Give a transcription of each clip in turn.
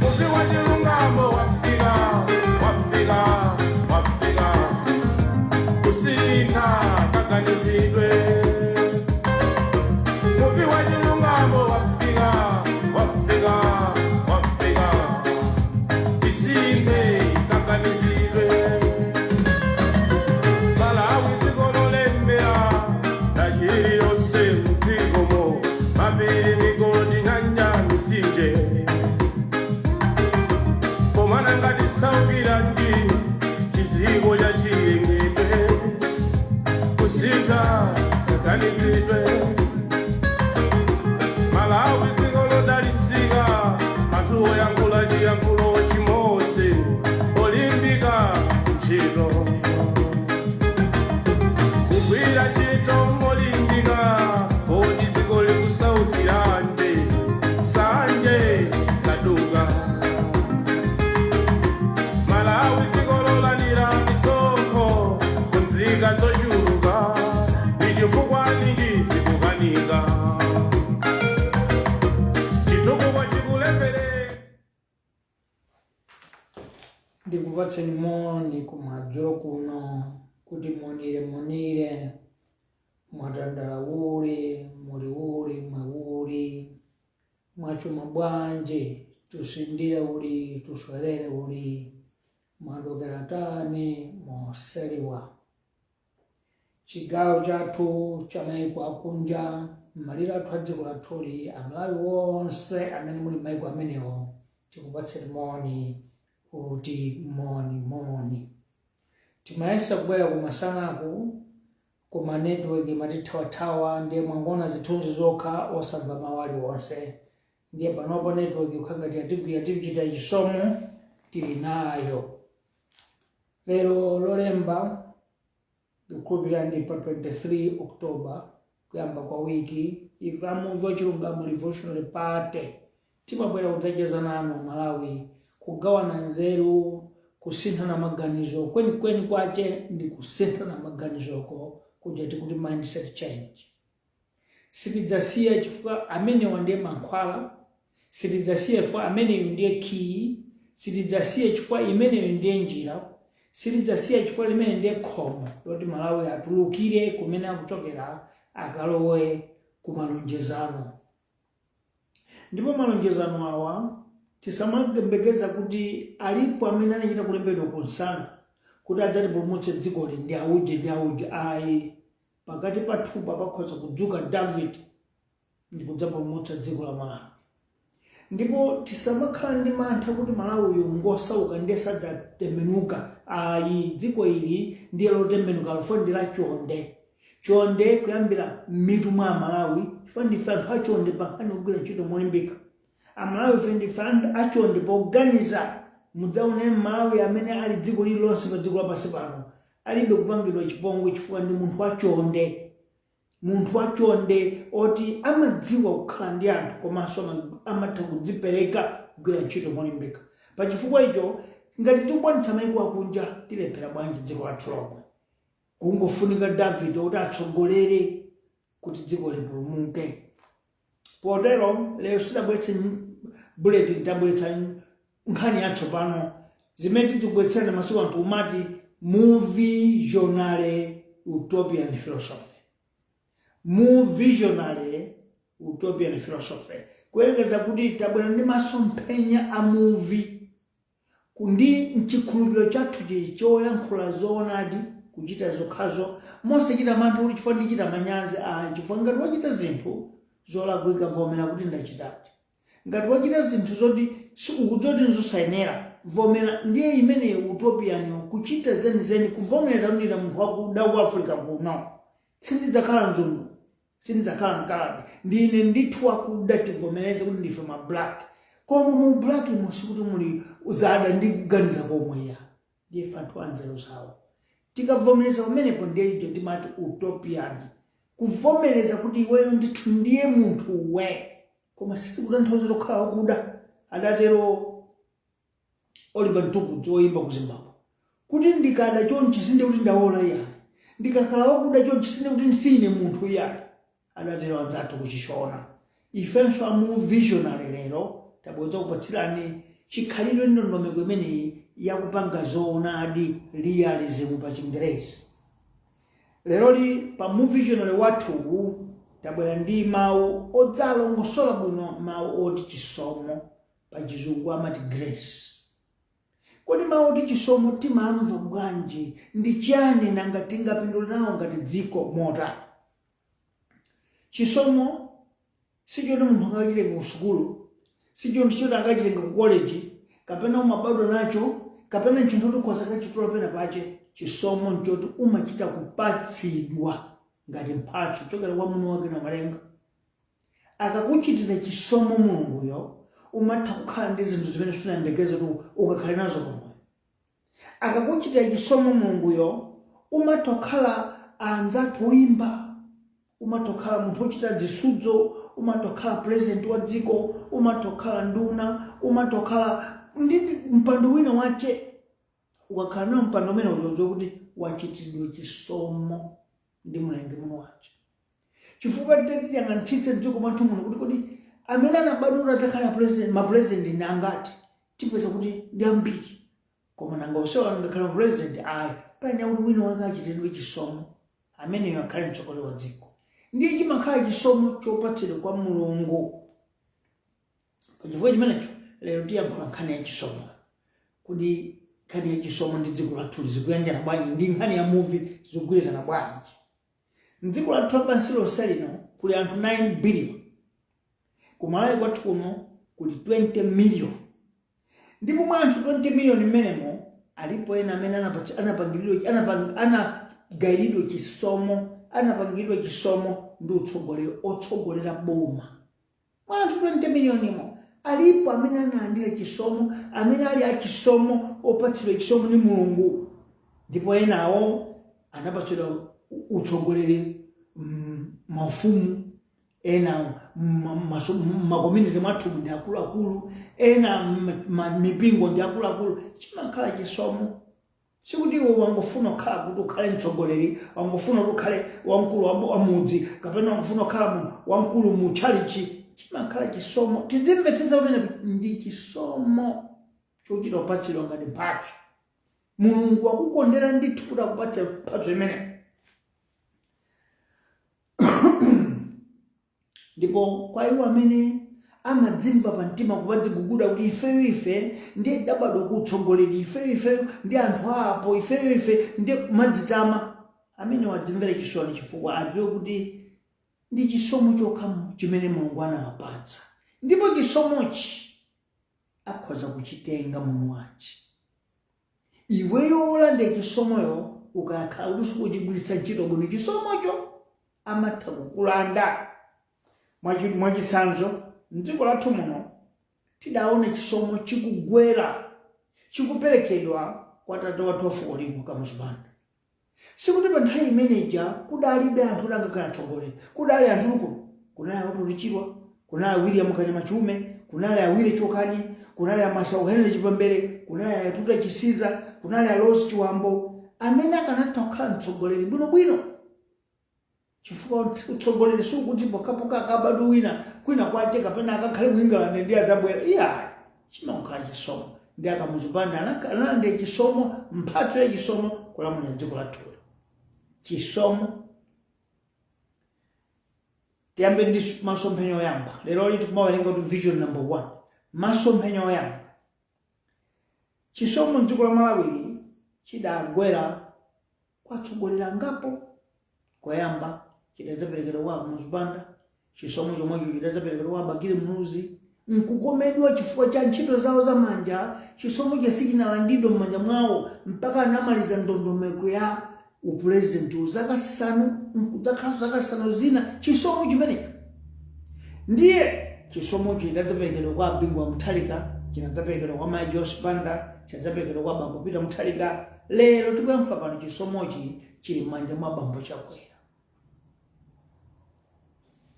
Muvi Wachilungamo wafika isinde kakanizidwe Malawi zikololembea najiri yose mzigomo mabili migodi nyanja misije komana ngati saukiranji kizigo ya chilengedwe kusika kakanizidwe Malawi zingolo dalisika matuo yankula jiyankulo chimose olimpika mchito kugwira chito molimpika kodi zikole kusauti yanje sanje kaduga Malawi zingolo lanira misoko kunzika zoshuka nichifukwa ningi zikukanika ndikupatseni moni kumadzulo kuno kuti monire mwatandala uli mwawuli mwachuma bwanji tusindire uli tuswerere uli mwadokera tani moseliwa chigawo chathu chamaiko akunja malire athu adziko lathuli amalawi wonse amene muli maiko amenewo tikupatseni moni kuti moni timayesa kubwera kumasanaku kuma network matithawathawa ndiye mwangona zithunzi zokha osamva mawali wonse ndiye panopo network ukhangati atigwira tichita chisomo tili nayo lero lolemba ndikhulupirira ndi pa 23 October kuyamba kwa wiki ife Muvi Wachilungamo Revolutionary Party timabwera kudzacheza nanu Malawi kugawana nzeru kusinthana maganizo kweni kwache ndi kusinthana maganizoko kuja tikuti mindset change sitidzasiya chifukwa amenewa ndiye mankhwala sitidzasiya chifukwa ameneyo ndiye key sitidzasiya chifukwa imeneyo ndiye njira sitidzasiya chifukwa limene ndiye khomo loti Malawi atulukire kumene akuchokera akalowe kumalonjezano ndipo malonjezano awa tisamayembekeza kuti alipo amene anachita kulembedwa kunsana kuti adzatipulumutse dzikoli ndi auje ayi pakati pathupa pakhoza kudzuka David ndi kudzapulumutsa dziko la Malawi ndipo tisamakhala ndi mantha kuti Malawi uyu ngosauka ndiye sadzatembenuka ayi dziko ili ndiye lotembenuka lofo ndi la chonde kuyambira m'mitu mwa Malawi chifukwa ndife anthu achonde pankhani kugwira ntchito molimbika Amalawi ife ndife anthu achonde poganiza mudzaone Malawi amene ali dziko lililonse pa dziko lapansi pano alibe kupangidwa chipongwe chifukwa ndi munthu wachonde oti amadziwa kukhala ndi anthu komanso amatha kudzipereka kugwira ntchito molimbika pa chifukwa icho ngati tikukwanitsa maiko akunja tilephera bwanji dziko lathu lomwe kungofunika David kuti atsogolere kuti dziko lipulumuke potero lero sidabweretse bulletin ndabweretsa nkhani yatsopano zimene tikubweretsera masiku anthu umati Muvi Utopian philosophy kuyerekeza kuti tabwera ndi masomphenya a Muvi kundi mchikhulupiriro chathu choyankhula zoonadi kuchita zokhazo mosachita mantha kuti chifukwa ndichita manyazi chifukwa ngati wachita zinthu zolakwika vomera kuti ndachitati ngati wachita zinthu zoti ukudzoti nzosayenera vomera ndiye imene utopian kuchita zenizeni kuvomereza kuti ndine munthu wakuda ku Africa kuno sindidzakhala mzungu sindidzakhala mkalabi ndine ndithu wakuda tivomereze kuti ndife ma black koma mu black musikuti muli uzada ndi kuganiza komwe ya ndiye anthu anzeru zawo tikavomereza pamenepo ndiye timati utopian, kuvomereza kuti iweyo ndithu ndiye munthu we, koma sitikutanthauza kukhala kuda. Adatero Oliver Mtukudzi woyimba ku Zimbabwe kuti ndikada chonchi sinde kuti ndaola yayi, ndikakhala wakuda chonchi sinde kuti ndisine munthu yayi. Adatero anzathu kuchishona. Ifenso amu visionary lero tabodza kupatsirani chikhalidwe ndondomeko imeneyi yakupanga zoonadi, realism pa Chingerezi. Lero pa mu visionary wathu tabwera ndi mawu odzalongosola bwino, mawu oti chisomo, pa Chizungu amati grace. Kodi mawu oti chisomo timamva bwanji? Ndi chani nanga tingapindule nawo ngati dziko mota? Chisomo sichoti munthu angachitenga ku sukulu, sichoti angachitenga ku college, kapena umabadwa nacho, kapena chinthu tikhoza kachitula pena pache. Chisomo nchoti umachita kupatsidwa ngati mphatso chokera kwa Mulungu wake na malenga. Akakuchitira chisomo Mulunguyo, umatha kukhala ndi zinthu zimene sunayembekeze kuti ukakhale nazo pamoyo. Akakuchitira chisomo Mulunguyo, umatha kukhala anzathu oyimba, umatha kukhala munthu wochita zisudzo, umatha kukhala president wa dziko, umatha kukhala nduna, umatha kukhala ndi mpando wina wache. Ukakhala na mpando umene uliozwa kuti wachitidwe chisomo ndi Mlengi muno wache. Chifukwa tiyang'anitsitse dziko mwathu muno kuti kodi amene anabadwa atakhala president, ma president ndi angati? Tipeza kuti ndi ambiri. Koma nanga osewa ngakhala president paine kuti wina wake achitidwe chisomo, ameneyo akhale mtsogoleri wa dziko. Ndiye chimakhala chisomo chopatsidwa kwa Mulungu. Pachifukwa chimenecho lero tiyankhula nkhani ya chisomo. Kodi nkhani ya chisomo ndi dziko lathu zikuyanjana bwanji? Ndi nkhani ya movie zikugwirizana bwanji? Mdziko lathu lapansi lonse lino kuli anthu 9 billion. Kumalawi kwathu kuno kuli 20 million. Ndipo mwa anthu 20 million mmenemo alipo ena amene anagairidwa chisomo, anapangidwa chisomo ndi otsogolera boma. Mwa anthu 20 million imo alipo amene analandira chisomo, amene ali achisomo, opatsidwa chisomo ndi Mulungu. Ndipo enawo anapatsidwa utsogoleri maufumu, ena makomuniti mwathu ndi akuluakulu, ena mipingo ndi akuluakulu. Chimakhala chisomo. Sikuti iwe wangofuna kukhala kuti ukhale mtsogoleri, wangofuna kuti ukhale wamkulu wa mudzi, kapena wangofuna kukhala wamkulu mu chalichi. Chimakhala chisomo. Tizimvetsetsa pamene ndi chisomo chochita kupatsidwa ngati mphatso. Mulungu akukondera ndithu kuti akupatse mphatso imene. Ndipo kwa iwo amene amadzimva pa mtima kupadziguguda kuti ife ndiye dabadwa kutsogoleri, ife ndi anthu apo, ife ndiye madzitama, amene wadzimvera chisoni chifukwa adziwe kuti ndi chisomo chokha chimene Mulungu anawapatsa. Ndipo chisomochi akhoza kuchitenga munthu wache. Iweyo olanda chisomoyo ukakhala kuti sikuchigwiritsa ntchito bwino chisomocho, amatha kukulanda. Mwachitsanzo, mdziko lathu muno tidaona chisomo chikugwera, chikuperekedwa kwa tata wathu wa fuko lino Kamuzibanda. Sikuti pa nthawi imeneja kudalibe anthu kuti angakhala atsogoleri. Kudali anthu kuno, kunali Otto Lichirwa, kunali William Kanyamachume, kunali Awire Chokani, kunali Masau Henry Chipambere, kunali Atuta Chisiza, kunali Rose Chiwambo, amene akanatha kukhala mtsogoleri bwinobwino. Chifukwa utsogoleri sukuti pokapoka akabadwa wina kwina kwache kapena akakhale ku England ndi adzabwera. Iya, chimakhala chisomo. Ndi Kamuzibanda analanda chisomo, mphatso ya chisomo kulamulira dziko lathu. Chisomo. Tiyambe ndi masomphenya oyamba. Lero tikumawerenga kuti vision number 1. Masomphenya oyamba. Chisomo mdziko la Malawi chidagwera kwatsogolera ngapo. Koyamba chidadzaperekedwa kwa Kamuzibanda, chisomo chomwecho chidadzaperekedwa kwa Bagire Mnuzi. Nkukomedwa chifukwa cha ntchito zawo za manja, chisomo chasichinalaandidwa m'manja mwawo mpaka anamaliza ndondomeko ya upresident zaka 5, nkudakhala zaka 5 zina chisomo chimenecho. Ndiye chisomo chidadzaperekedwa kwa Bingu wa Mutharika, chinadzaperekedwa kwa Mayi Joyce Banda, chidadzaperekedwa kwa Bambo Peter Mutharika, lero tikuyankhula pano chisomochi chili m'manja mwa bambo Chakwera.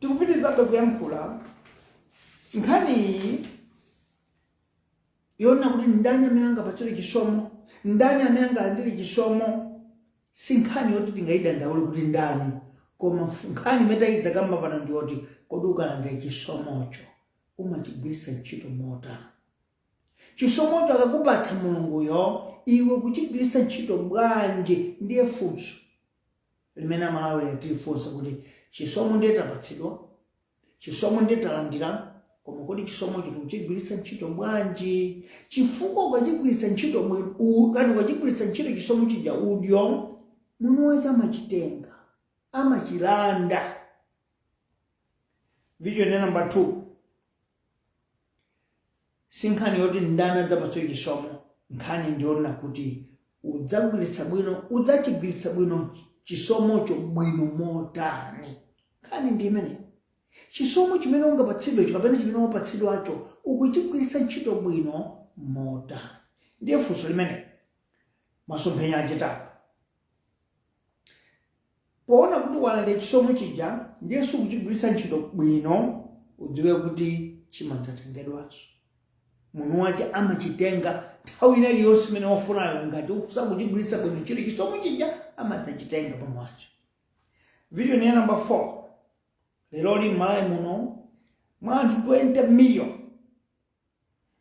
Tikupitirizabe kuyankhula nkhani yona kuti ndani amene angapatsidwe chisomo, ndani amene angalandire chisomo, si nkhani yoti tingayidandaule kuti ndani, koma nkhani imene tayidza kamba pano ndi yoti kodi ukalandira chisomocho umachigwiritsa ntchito motani. Chisomocho akakupatsa mulunguyo iwe kuchigwiritsa ntchito bwanji ndiye funso limene Amalawi tilifunsa kuti chisomo ndiye tapatsidwa, chisomo ndiye talandira, koma kodi chisomo chiti kuchigwiritsa ntchito bwanji? Chifukwa ukachigwiritsa ntchito kani ukachigwiritsa ntchito chisomo chija udyo, munthu wacho amachitenga, amachilanda. Vision number 2, si nkhani yoti ndani adzapatsidwe chisomo, nkhani ndiona kuti udzachigwiritsa bwino chisomocho bwino motani. Nkhani ndi imene chisomo chimene ungapatsidwe kapena chimene wapatsidwacho ukuchigwiritsa ntchito bwino motani. Ndiye funso limene masomphenya achitatu. Poona kuti walandira chisomo chija ndiye sukuchigwiritsa ntchito bwino, udziwe kuti chimadzatengedwanso. Munthu wacho amachitenga nthawi ina iliyonse imene wafunayo. Ngati ukusakuchigwiritsa bwino chili chisomo chija amadzachitenga munthu wacho. Vision ya number 4, lero m'Malawi muno mwa anthu 20 million.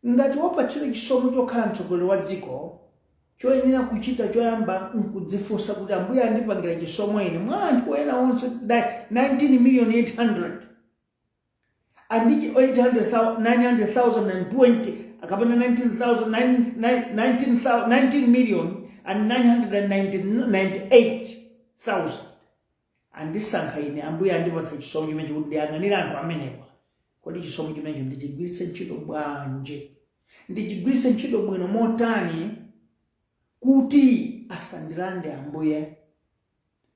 Ngati wapatsidwa chisomo chokhala mtsogoleri wa dziko, choyenera kuchita choyamba nkudzifunsa kuti ambuye andipangira chisomo ine mwa anthu ena onse 19,800,000 andiki 920 akapena 19,998,000 andisankha ine ambuye andipatsa chisomo chimene chikuti ndiyang'anira anthu amenewa. Kodi chisomo chimenecho ndichigwiritse ntchito bwanji? Ndichigwiritse ntchito bwino motani kuti asandilande ambuye?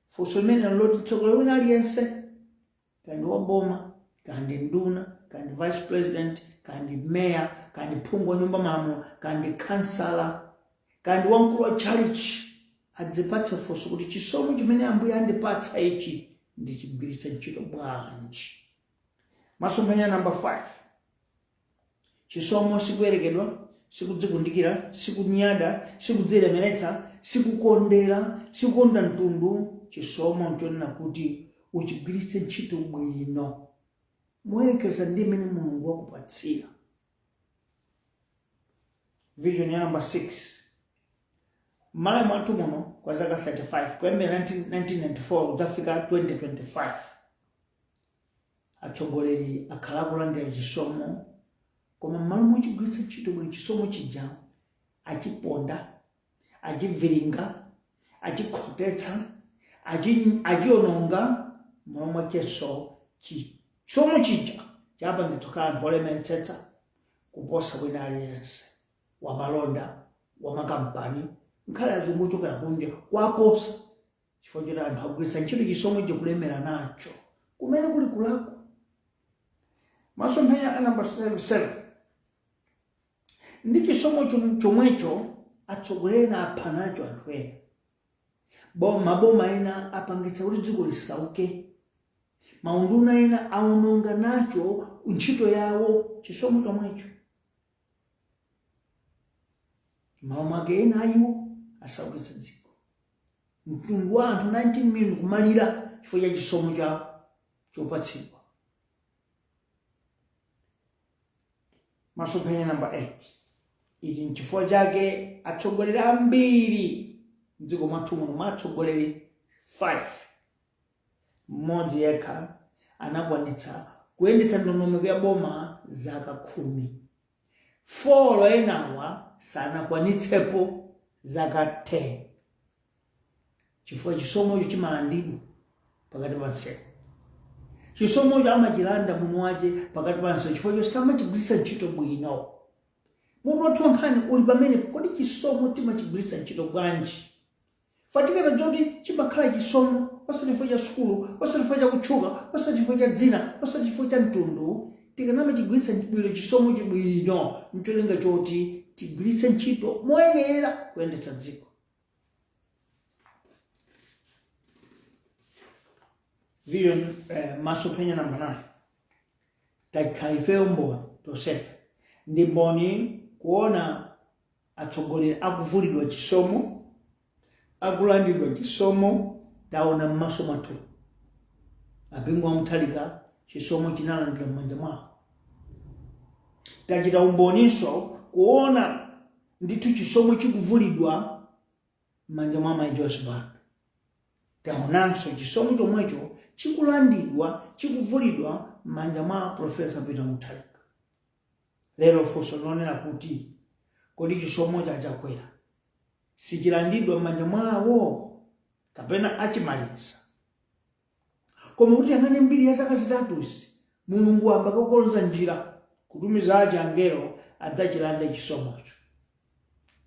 Funso limene loti mtsogoleri wina aliyense, kandi waboma, kandi nduna, kandi vice president, kandi mayor, kandi phungu wa nyumba malamulo, kandi kansala, kandi wamkulu wa church, adzipatse funso kuti chisomo chimene ambuye andipatsa ichi ndichigwiritse ntchito bwanji. Masomphenya number 5, chisomo sikuyerekedwa, sikudzikundikira, sikunyada, sikudzilemeretsa, sikukondera, sikukonda mtundu. Chisomo nchonena kuti uchigwiritse ntchito bwino moyerekeza ndi imene Mulungu wakupatsira. Vision ya number 6, m'Malawi mwathu muno kwa zaka 35 kuyambira 1994 kudzafika 2025 atsogoleri akhala akulandira chisomo, koma m'malo mochigwiritsa ntchito bwino chisomo chija achiponda, achibviringa, achikhotetsa, achiononga. Momwe cheso chisomo chija chapangitsoka anthu olemeretsetsa kuposa wina aliyense, wamalonda, wamakampani, nkhale azungu chokera kunja kwaposa, chifukwa choti anthu akugwiritsa ntchito chisomo chikulemera nacho kumene kuli kulako. Masomphenya number 7, ndi chisomo chomwecho atsogoleri apha nacho anthu ena. Maboma ena apangitsa kuti dziko lisauke, maunduna ena aunonga nacho ntchito yawo chisomo chomwecho. Malo mwake ena ayiwo asaukitsa dziko. Mtundu wa anthu 19 million kumalira chifukwa cha chisomo chawo chopatsidwa. Masomphenya number 8, ichi nchifukwa chake atsogoleri ambiri mdziko mwathu muno mwa atsogoleri 5, mmodzi yekha anakwanitsa kuyendetsa ndondomeko ya boma zaka 10. 4 enawa sanakwanitsepo zaka 10 chifukwa chisomocho chimalandidwa pakati pa nsewu. Chisomocho amachilanda munthu wache pakati pa nsewu chifukwa samachigwiritsa ntchito bwino. Munthu wathu wankhani uli pamene kodi chisomo timachigwiritsa ntchito bwanji? Fatikana joti chimakhala chisomo osati chifukwa cha sukulu, osati chifukwa cha kutchuka, osati chifukwa cha dzina, osati chifukwa cha mtundu. Tikanama chigwiritsa bwino chisomo chibwino ncholinga choti tigwiritse ntchito moyenera kuyendetsa dziko. vision masomphenya number 9 takhaife umboni tosefe ndi mboni kuona atsogoleri akuvulidwa chisomo akulandidwa chisomo taona m'maso mwathu apingo amuthalika chisomo chinalandira m'manja mwawo tachita umboninso kuona ndithu chisomo chikuvulidwa m'manja mwa mayi Joyce Banda taonanso chisomo chomwecho chikulandidwa chikuvulidwa m'manja mwa Profesa Peter Mutharika. Lero funso lonena kuti kodi chisomo chakwera sichilandidwa m'manja mwawo kapena achimaliza koma kuti yang'ane mbiri ya zaka zitatuzi Mulungu amba kukonza njira kutumiza aja angelo adzachilanda chisomocho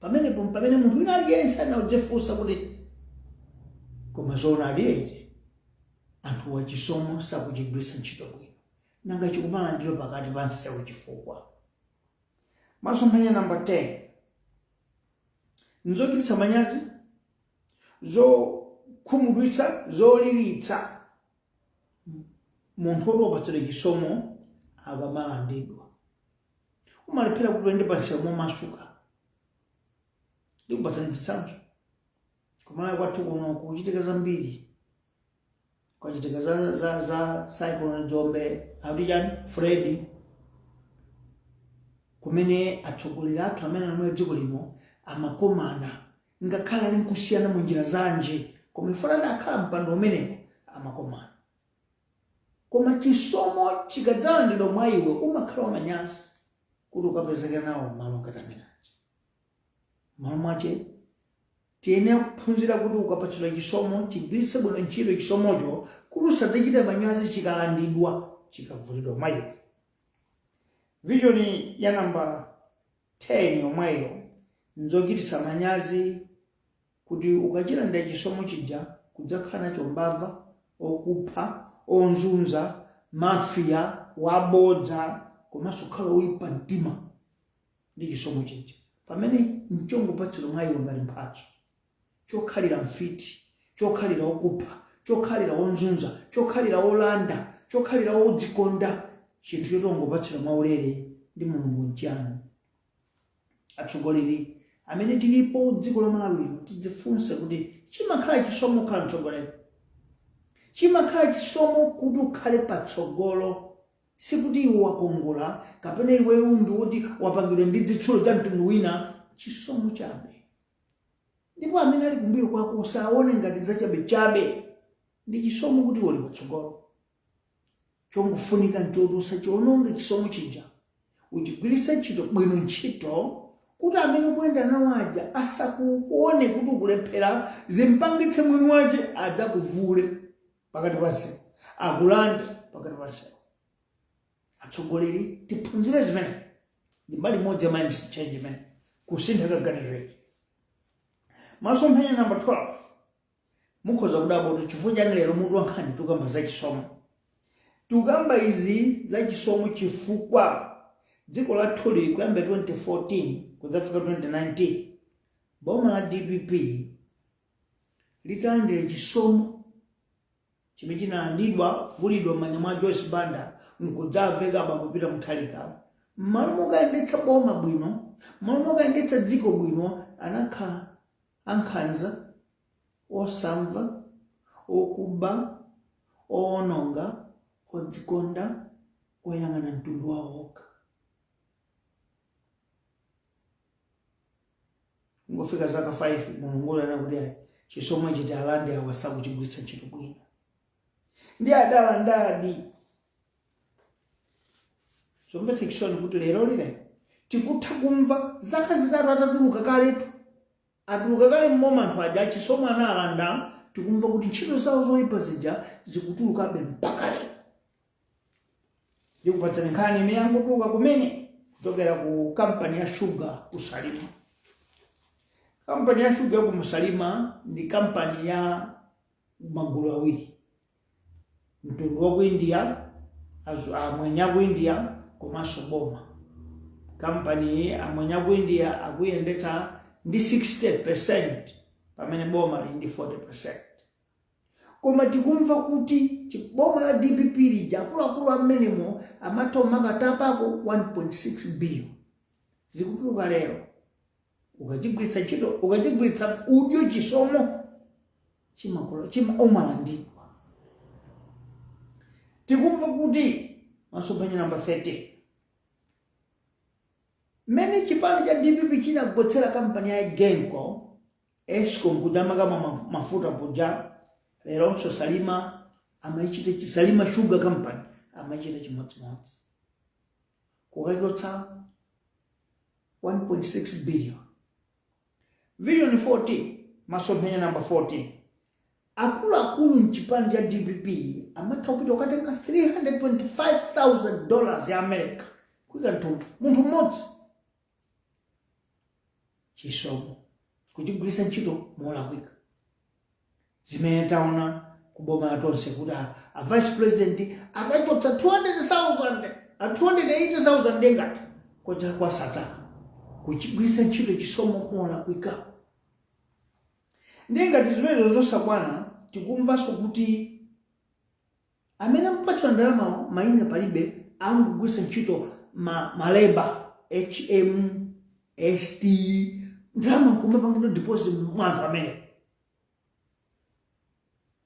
pamene munthu wina aliyense anadzifunsa kuti koma zona aliyeje anthu wa chisomo sakuchigwiritsa ntchito bwino nanga chikumala ndilo pakati pa nsewu chifukwa. Masomphenya number 10 nzochititsa manyazi zokhumudwitsa zoliritsa munthu wopatsidwa chisomo akamalandidwa umalephera kuti uyende pa nsewu momasuka ndikupatsani chitsanzo kumala kwathu kuno kuchitika zambiri kwachitika za Cyclone Njombe abijani Freddy kumene atsogoleri athu amene anamwe dziko lino amakomana ngakhala ali nkusiyana mu njira zanje koma ifana akhala mpando umenewo amakomana koma chisomo chikadzalandidwa mwa iwe umakhala wamanyazi kuti ukapezeka nawo malo ngati amenewo. Malo mwache tiyenera kuphunzira kuti ukapatsidwa chisomo chigwiritse bwino ntchito chisomocho kuti usadzachite manyazi chikalandidwa chikavulidwa mwa iwe. Vision ya namba 10 yomweyo nzochititsa manyazi kuti ukachilanda chisomo chija kudzakhala nacho mbava okupha onzunza mafia wabodza komanso kukhala oyipa mtima ndi chisomo chija pamene nchongopatsidwa mwa iwe ngati mphatso chokhalira mfiti chokhalira okupha chokhalira onzunza chokhalira olanda chokhalira odzikonda chinthu chotongopatsidwa mwa ulere ndi Mulungu mchiyani. Atsogoleri amene tilipo dziko la Malawi lino tidzifunse kuti chimakhala chisomo khala mtsogoleri chimakhala chisomo kuti ukhale patsogolo sikuti iwe wakongola kapena iwe umbi woti wapangidwa ndi dzitsulo cha mtundu wina chisomo chabe ndipo amene ali kumbuyo kwako usaone ngati zachabe ndi chisomo kuti uli patsogolo chongofunika nchoti usachiononge chisomo chija uchigwiritse ntchito bwino ntchito kuti amene ukuyenda nawo aja asakuone kuti ukulephera zimpangitse mwini wace adzakuvule pakati pa nsewu akulande pakati pa nsewu. Atsogoleri tiphunzire zimene ndi mbali imodzi ya mindset change imene kusintha kaganizo ake. Masomphenya number 12 mukhoza kudabwa kuti chifukwa chani lero mutu wankhani tukamba za chisomo tukamba izi za chisomo chifukwa dziko lathu kuyamba 2014 kudzafika 2019 boma la DPP likalandira chisomo chimene chinalandidwa vulidwa m'manja mwa Joyce Banda nkudzaveka Bambo Peter Mutharika malo mokayendetsa boma bwino malo mokayendetsa dziko bwino anakhala ankhanza osamva okuba oononga odzikonda oyang'ana mtundu wawo okha. Ngofika zaka 5 Mulungu anakuti chisomo chiti alande awasakuchigwiritsa ntchito bwino ndi adala ndadi zomvetsa chisoni kuti lero lile tikutha kumva zaka zitatu atatuluka kaletu atuluka kale mmoma anthu aja chisomo analanda tikumva kuti ntchito zawo zoyipa zija zikutulukabe mpaka lero. Ndikupatsani nkhani imene yangotuluka kumene kuchokera ku kampani ya sugar kusalima. Kampani ya sugar ku Musalima ndi kampani ya magulu awiri mtundu wa ku India amwenya ku India komanso boma. Kampani amwenya ku India akuyendetsa ndi 60% pamene boma lili ndi 40%. koma tikumva kuti boma la DPP lija akuluakulu amenemo amatha makatapako 1.6 billion. Zikutuluka lero ukachigwiritsa ntchito ukachigwiritsa udyo chisomo umalandidwa. Tikumva kuti masomphenya namba 30 mmene chipani cha DPP chinagotsera kampani ya Genco Eskom kudamaka mafuta puja leronso Salima amaichita Salima Sugar Company amaichita chimodzimodzi kukachotsa 1.6 billion. Vision 14 masomphenya namba 14 akuluakulu mchipani cha DPP amatha kupita ukatenga $325,000 ya America kuika munthu mmodzi chisomo kuchigwiritsa ntchito molakwika. Zimene taona kuboma tonse kuti a vice president akachotsa 280,000 engati koja kwa Satana kuchigwiritsa ntchito chisomo molakwika. Ndengati zimene zosakwana tikumvanso kuti amene amapatsa ndalama maina palibe angugwiritsa ntchito maleba HM ST ndalama kumapangidwa deposit mwanthu amene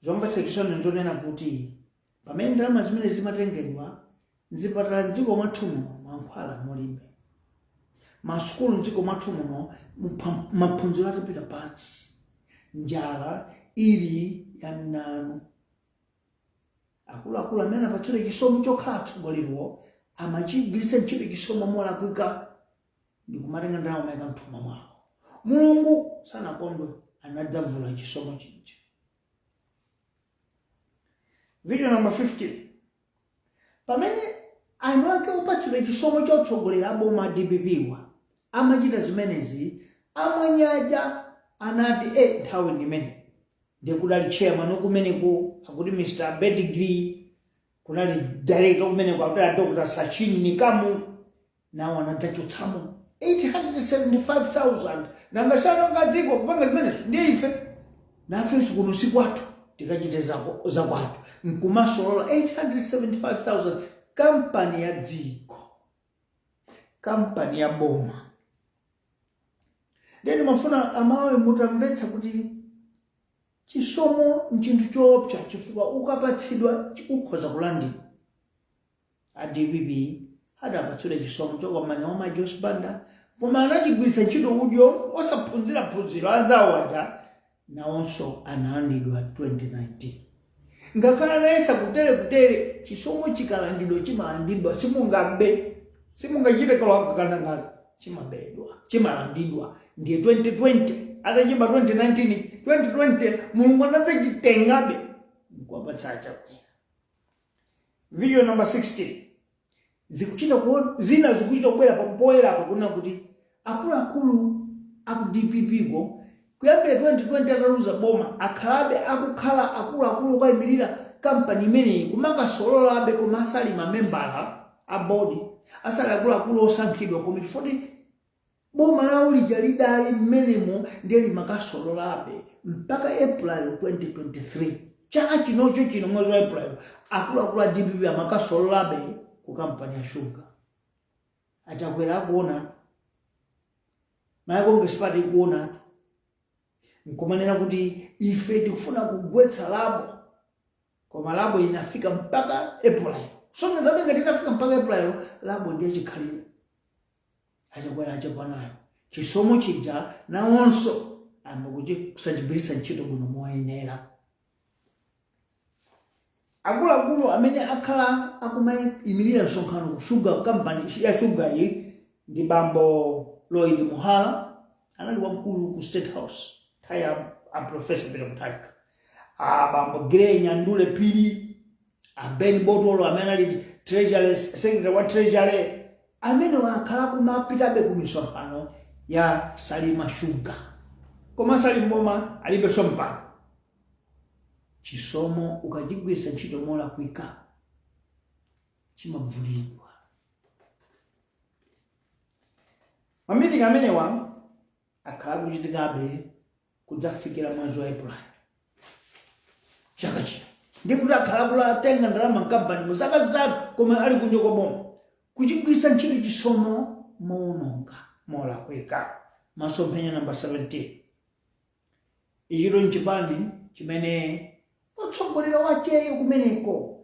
zomba section nzonena kuti pamene ndalama zimene zimatengedwa nzipatala mdziko mwathu muno mankhwala mulibe, masukulu mdziko mwathu muno maphunziro atapita pansi, njala ili ya nanu. Akuluakulu amene apatsidwa chisomo chokhala atsogoleriwo amachigwiritsa ntchito chisomo molakwika ndi kumatenga ndalama mayika mthumba mwawo. Mulungu sanakondwe anadzavula chisomo chinji. Video number 15 pamene anthu ake opatsidwa chisomo chotsogolera aboma DPP amachita zimenezi amwanyaja anati nthawi ndimene ndikudali chairman okumeneko akuti Mr. Bettigri, kunali director okumeneko akuti Dr. Sachin Nikamu, nawo anadzachotsamo 875,000 nangasano ngadziko kupanga zimenezo ndiye ife nafenso kuno sikwathu tikachite zakwathu nkumasolola 875,000 kampani ya dziko, kampani ya boma. Ndeni mafuna amawe mutamvetsa kuti chisomo nchinthu choopsa chifukwa ukapatsidwa ukhoza kulandidwa. A DPP adapatsidwa chisomo chokwamanya wa Joseph Banda koma anachigwiritsa ntchito udyo osaphunzira phunziro anzawo aja nawonso analandidwa 2019. Ngakhala nayesa kutere chisomo chikalandidwa chimalandidwa simungachite kalakangala chimalandidwa ndiye 2020 atachimba 2019 Mulungu anadzachitengabe nkuwapatsa chakula. Video number 16 zikuchita kubwera pampoera pakuna kuti akuluakulu aku DPP kuyambira 2020 ataluza boma akhalabe akukhala akuluakulu okayimirira kampani imeneyi kumakasolola koma asali mamembala a body, asali akuluakulu osankhidwa koma chifoti boma lawo lija lidali mmenemo ndiye limakasolola mpaka April 2023. Chaka chinocho chino mwezi wa April akuluakulu a DPP amakasolola ku kampani ya sugar. Achakwera akuona mayako ngesipati kuona nkumanena kuti ife tikufuna kugwetsa labo koma labo inafika mpaka April. So ngati inafika mpaka April labo ndiye chikhalira. Achakwera achapanayo chisomo chija nawonso amakuti kusachigwiritsa ntchito bwino moyenera. Akuluakulu amene akhala akumayimirira msonkhano ku sugar company ya sugar iyi ndi bambo Lloyd Muhala, anali wamkulu ku State House taya a Professor Peter Mutharika, bambo Gray Nyandule Pili, Ben Botolo amene ali Treasury Secretary wa Treasury amene wakhala kumapitabe ku misonkhano ya Salima Sugar koma Salima boma alibe sompano. Chisomo ukachigwiritsa ntchito molakwika chimavulidwa. Mamiting amenewa akhala kuchitikabe kudzafikira mwezi wa April. chaka chino ndi kuti akhala atenga ndalama mkampani mu zaka zitatu koma ali kunja kwa boma kuchigwiritsa ntchito chisomo moononga molakwika. Masomphenya namba 17 ichito nchipani chimene otsogolera wacheyo kumeneko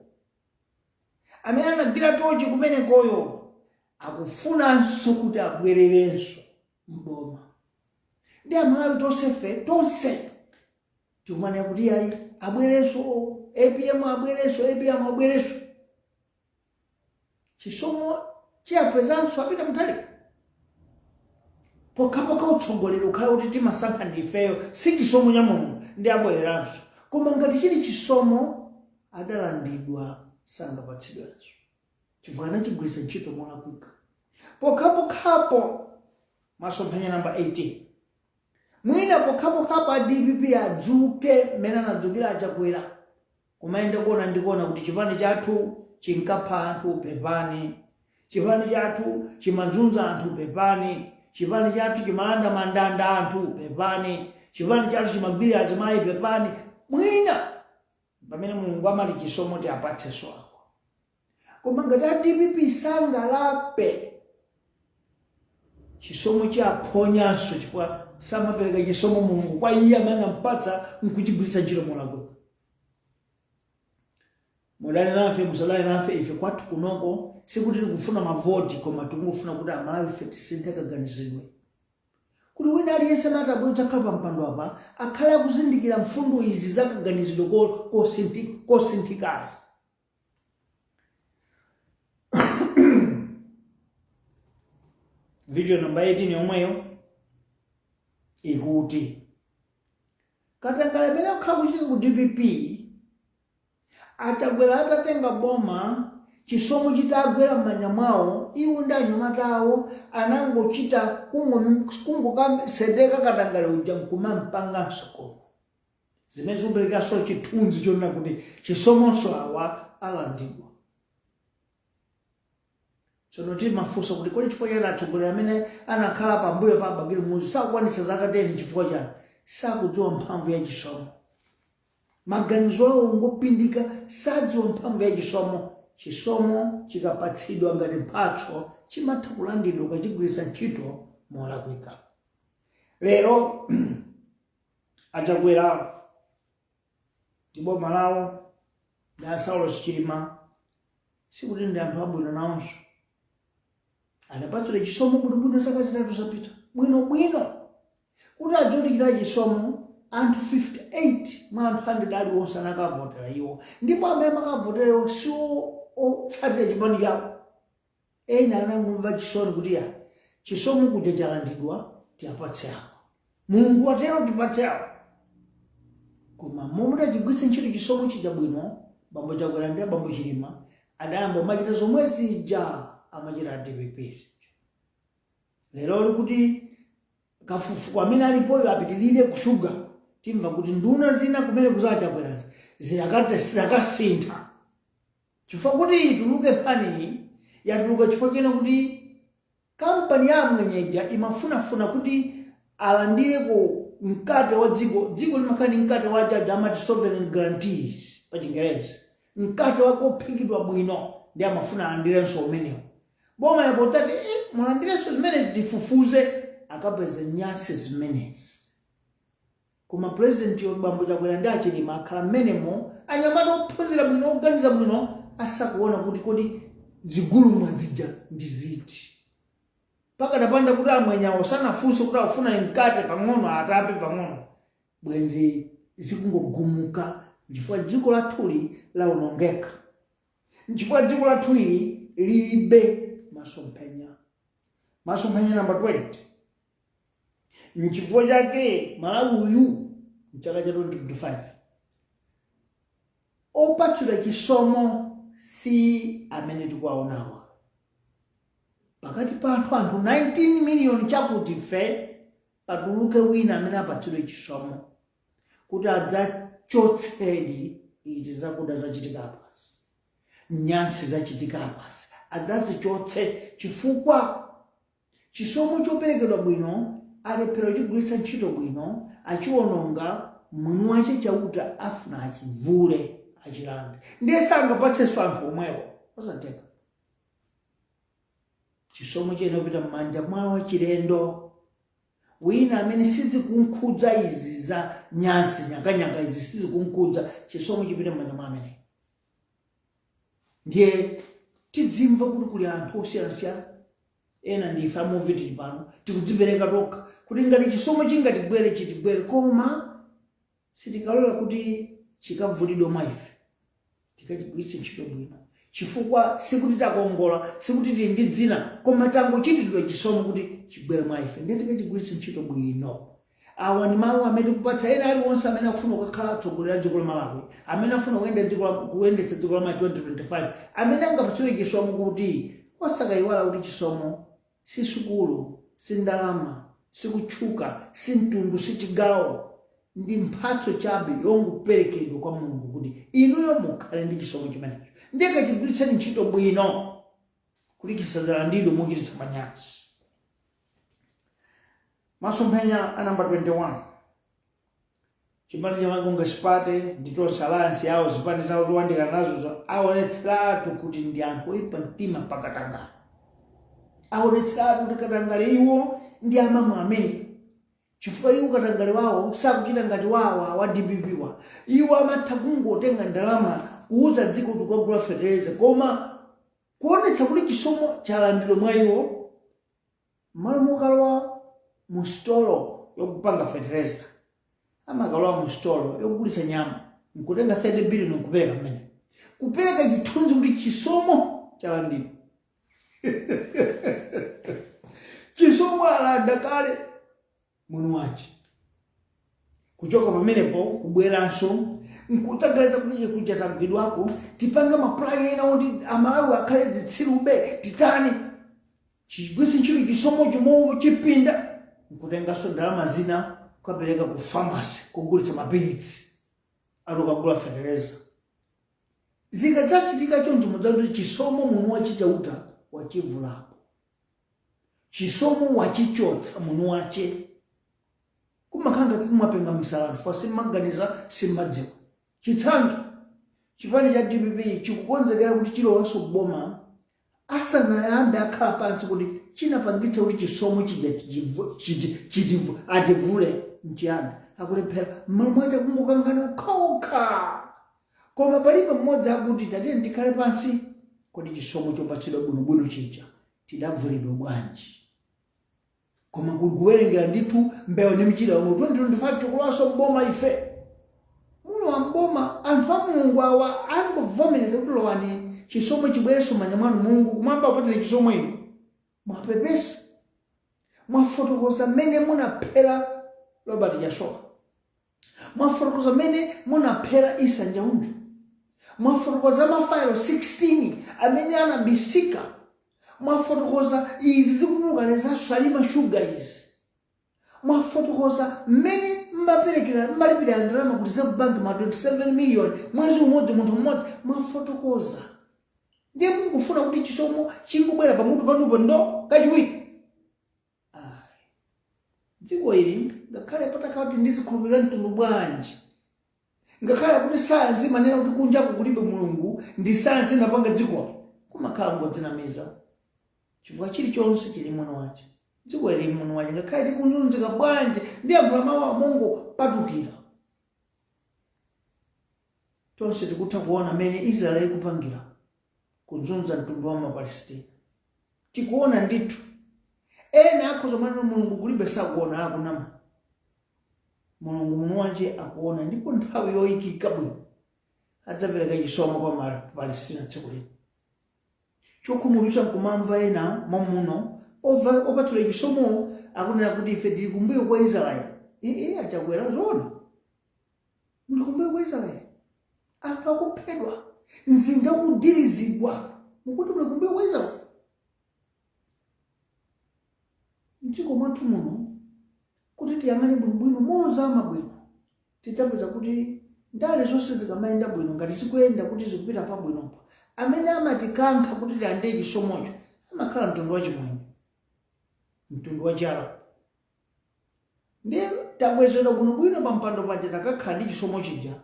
amene anagwira tochi kumenekoyo akufunanso kuti abwererenso mboma. Ndi Amalawi tonse tikumanira kuti ayi abwerenso APM abwerenso chisomo chiyapezanso apita mtalika pokhapokha utsogolero ukhala kuti timasankha ndifeyo si chisomo cha Mulungu ndi abwereranso koma ngati chili chisomo adalandidwa sangapatsidwenso chifukwa anachigwiritsa ntchito molakwika. Pokhapokhapo masomphenya namba 18 mwina pokhapokhapo a DPP adzuke mmene anadzukira achakwera kumayenda kuona ndikuona kuti chipani chathu chinkapha anthu pepani, chipani chathu chimadzunza anthu pepani, chipani chathu chimalanda mandanda anthu pepani, chipani chathu chimagwirira azimayi pepani. Mwina pamene Mulungu amali chisomo ti apatsenso ako. Koma ngati a DPP sangalape chisomo chaphonyanso chifukwa samapereka chisomo Mulungu kwa iye amene anampatsa nkuchigwiritsa ntchito molakwika. Mudali nafe musalali nafe ife kwathu kunoko sikuti tikufuna mavoti koma tikufuna kuti Amalawi ife tisinthe kaganizidwe kuti wina aliyense amene abwera kukhala pa mpando apa akhale akuzindikira mfundo izi za kaganizidwe kosinthikazi. Video namba 18 yomweyo ikuti katangale pene akhala kuchitika ku DPP atabwera atatenga boma chisomo chitagwera m'manja mwawo iwo ndi anyamata awo anangochita kungokasedeka katangale uja nkumampanganso koma zimene zikuperekanso chithunzi chonena kuti chisomonso awa alandidwa. Tsono timafunsa kuti kodi chifukwa chani atsogoleri amene anakhala pambuyo pa Abagire Muzi sakukwanitsa zaka 10 chifukwa chani sakudziwa mphamvu ya chisomo. Maganizo awo ngopindika sadziwa mphamvu ya chisomo. Chisomo chikapatsidwa ngati mphatso chimatha kulandidwa ukachigwiritsa ntchito molakwika. Lero achakwera ndi boma lawo ndi Saulo Chilima sikuti ndi anthu abwino nawonso anapatsidwa chisomo bwinobwino zaka zitatu zapita bwinobwino kuti ajolikira chisomo anthu 58 mwa anthu 100 aliwonse anakavotera iwo ndipo amene makavotera si otsatira chipani chawo. Ena anangomva chisoni kuti ya chisomo kuja chalandidwa tiapatse awo Mulungu watero tipatse awo koma momwe tachigwiritsa ntchito chisomo chija bwino bambo Chakwera ndi bambo Chilima adayamba machita zomwe zija amachita DPP. Lero likuti kafufuko amene alipoyo apitirire kushuga timva kuti nduna zina kumene kuzachakwerazi zikasintha chifukwa kuti ituluke pani yatuluka chifukwa chena kuti kampani ya mwenyeja imafunafuna kuti alandireko mkate wa dziko limakhani mkate wa jaji amati sovereign guarantees pa Chingerezi mkate wake ophikidwa bwino ndi amafuna alandirenso umenewo. Boma yapotati mulandirenso zimenezi tifufuze akapeza nyansi zimenezi. Koma president bambo Chakwera ndi Chilima akhala mmenemo anyamata ophunzira bwino oganiza bwino asakuona kuti kodi zigulumwa zija ndi ziti. Pakadapanda kuti amwenyawo sanafunse kuti afuna mkate pang'ono atape pang'ono bwenzi zikungogumuka chifukwa dziko lathuli laonongeka. Chifukwa dziko lathuli lilibe masomphenya namba 20 nchifukwa chake Malawi uyu mchaka cha 2025 opatsidwa chisomo si amene tikuwaonawa pakati pa anthu 19 million chakuti fe patuluke wina amene apatsidwe chisomo kuti adzachotsedi izi zakuda zachitika pasi nyansi zachitika pasi adzazichotse chifukwa chisomo choperekedwa bwino alephera chigwiritsa ntchito bwino achiwononga mwini wache chauta afuna achivule achilanda ndiye sangapatsenso anthu omwewo osateka chisomo chenopita m'manja mwawo chilendo wina amene sizikunkhudza izi za nyansi nyanganyanga izi sizikunkhudza chisomo chipita m'manja mwa amene ndiye tidzimva kuti kuli anthu osiyanasiyana ena ndife amuvi tili pano tikudzipereka tokha kuti ngati chisomo chingatibwere chitibwere koma sitikalola kuti chikavulidwe mwa ife tikachigwiritse ntchito bwino chifukwa sikuti takongola sikuti tili ndi dzina koma tangochitidwa chisomo kuti chibwere mwa ife ndiye tikachigwiritse ntchito bwino awa ndi mawu amene kupatsa ena aliwonse amene akufuna kukhala atsogoleri a dziko la Malawi amene afuna kuyendetsa dziko la Malawi 2025 amene angapatsidwe chisomo kuti osakayiwala kuti chisomo si sukulu si ndalama si kutchuka si mtundu si chigawo ndi mphatso chabe yongoperekedwa kwa Mulungu kuti inuyo mukhale ndi chisomo chimenecho ndiye kachigwiritseni ntchito bwino kuti chisadzalandidwe mochititsa manyazi. Masomphenya a namba 21 chipani cha Magunga Sipate ndi tonse alliance yawo zipani zawo zowandikana nazo aonetseratu kuti ndi anthu oyipa mtima pakatangale aonetseratu kuti katangale iwo ndi amamwe amene chifukwa iwo katangale wawo sakuchita ngati wawa wa DPP wa iwo amatha kungotenga ndalama kuuza dziko kuti kwagula fertilizer koma kuonetsa kuti chisomo chalandidwa mwa iwo malo mokalowa mu stolo yokupanga fertilizer amakalowa mu stolo yokugulitsa nyama nkutenga 30 billion nkupereka mmene kupereka chithunzi kuti chisomo chalandidwa chisomo alanda kale mwini wache kuchoka pamenepo kubweranso nkutagaliza kuti chikucha tagwidwako tipanga maplani ena kuti amalawi akhale zitsirube titani chigwisi ntchito chisomo chimowo chipinda nkutenganso ndalama zina kukapereka ku pharmacy kugulitsa mapilitsi atokagula fertilizer zikadzachitika choncho mudzakuti chisomo mwini wachitauta wachivulapo chisomo wachichotsa mwini wache kumakhala ngati kumapenga misala anthu simmaganiza simmadziwa chitsanzo chipani cha DPP chikukonzekera kuti chilowanso boma asanayambe akhala pansi kuti chinapangitsa kuti chisomo ativule mchiyambi akulephera mmalo mwacha kungokangana ukhaokha koma palibe mmodzi akuti tatiyeni tikhale pansi kuti chisomo chopatsidwa bwinobwino chija tidavulidwa bwanji koma kuwerengera ndithu mbewu ndi mchira mu 2025 tikulaso mboma ife muno wa mboma anthu a Mulungu awa angovomereza kuti lowani chisomo chibwereso m'manja mwanu Mulungu kumwamba apatse chisomo ino mwapepesa mwafotokoza mmene munaphera Robert Yasowa mwafotokoza mmene munaphera Isa Njaunju mwafotokoza mafailo 16 amene anabisika mwafotokoza izi zikuluka za Salima Sugar izi mwafotokoza mmene mbalipira ndalama kuti za bank ma 27 million mwezi umodzi munthu mmodzi mwafotokoza ndiye mukufuna kuti chisomo chingobwera pamutu panupo ndo kachiwiri dziko ili ngakhale patakhala kuti ndizikhulupirira mtundu bwanji ngakhale kuti sayansi manena kuti kunjaku kulibe Mulungu ndi sayansi inapanga dziko kumakhala ngodzinamiza chifukwa chilichonse chili mwini wache dziko ili mwini wache ngakhale tikunyunzika bwanji ndi anthu amawu a Mulungu patukira tonse tikutha kuona mmene Israeli kupangira kunzunza mtundu wa Mapalestina tikuona ndithu ena akhoza manena Mulungu kulibe sakuona akunama Mulungu mwini wache akuona ndipo nthawi yoyikika bwino adzapereka chisomo kwa Mapalestina tsiku lino chokhumudwitsa nkumamva ena mamuno opatula chisomo akunena kuti ife tili kumbuyo kwa Israeli achakwera zona muli kumbuyo kwa Israeli anthu akuphedwa mzinda kudirizidwa mukuti muli kumbuyo kwa Israeli mdziko mwathu muno kuti tiyang'ane bwinobwino mozama bwino tidzapeza kuti ndale zonse zikamayenda bwino ngati zikuyenda kuti zikupita pabwinopa amene amatikankha kuti tilandire chisomocho amakhala mtundu wachimwene mtundu wachala ndiye tabwezera bwinobwino pa mpando paja takakhala ndi chisomo chija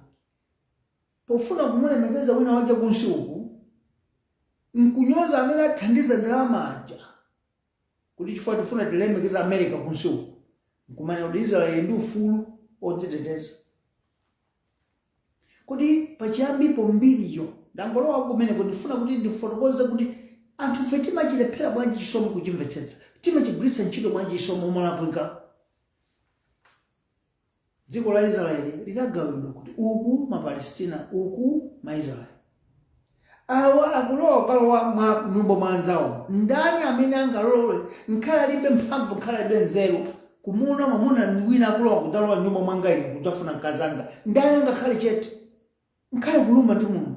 pofuna kumulemekeza wina waja kunsi uku nkunyoza amene athandiza ndalama aja kuti chifukwa tifuna tilemekeza America kunsi uku nkumanya kuti Israeli ndi ufulu odziteteza kuti pachiyambipo mbiriyo ndangolowa kumene kuti ndifuna kuti ndifotokoze kuti anthu fe timachilephera bwanji chisomo kuchimvetsetsa timachigwiritsa ntchito bwanji chisomo molakwika. Dziko la Israeli linagawidwa kuti uku Mapalestina uku Maisraeli. Awa akulowa kalowa mwa nyumba mwanzawo. Ndani amene angalole nkhala alibe mphamvu nkhala alibe nzeru kumuna mwamuna wina akulowa kutalowa nyumba mwangaine kutafuna mkazanga. Ndani angakhale chete nkhale kuluma ndi muno.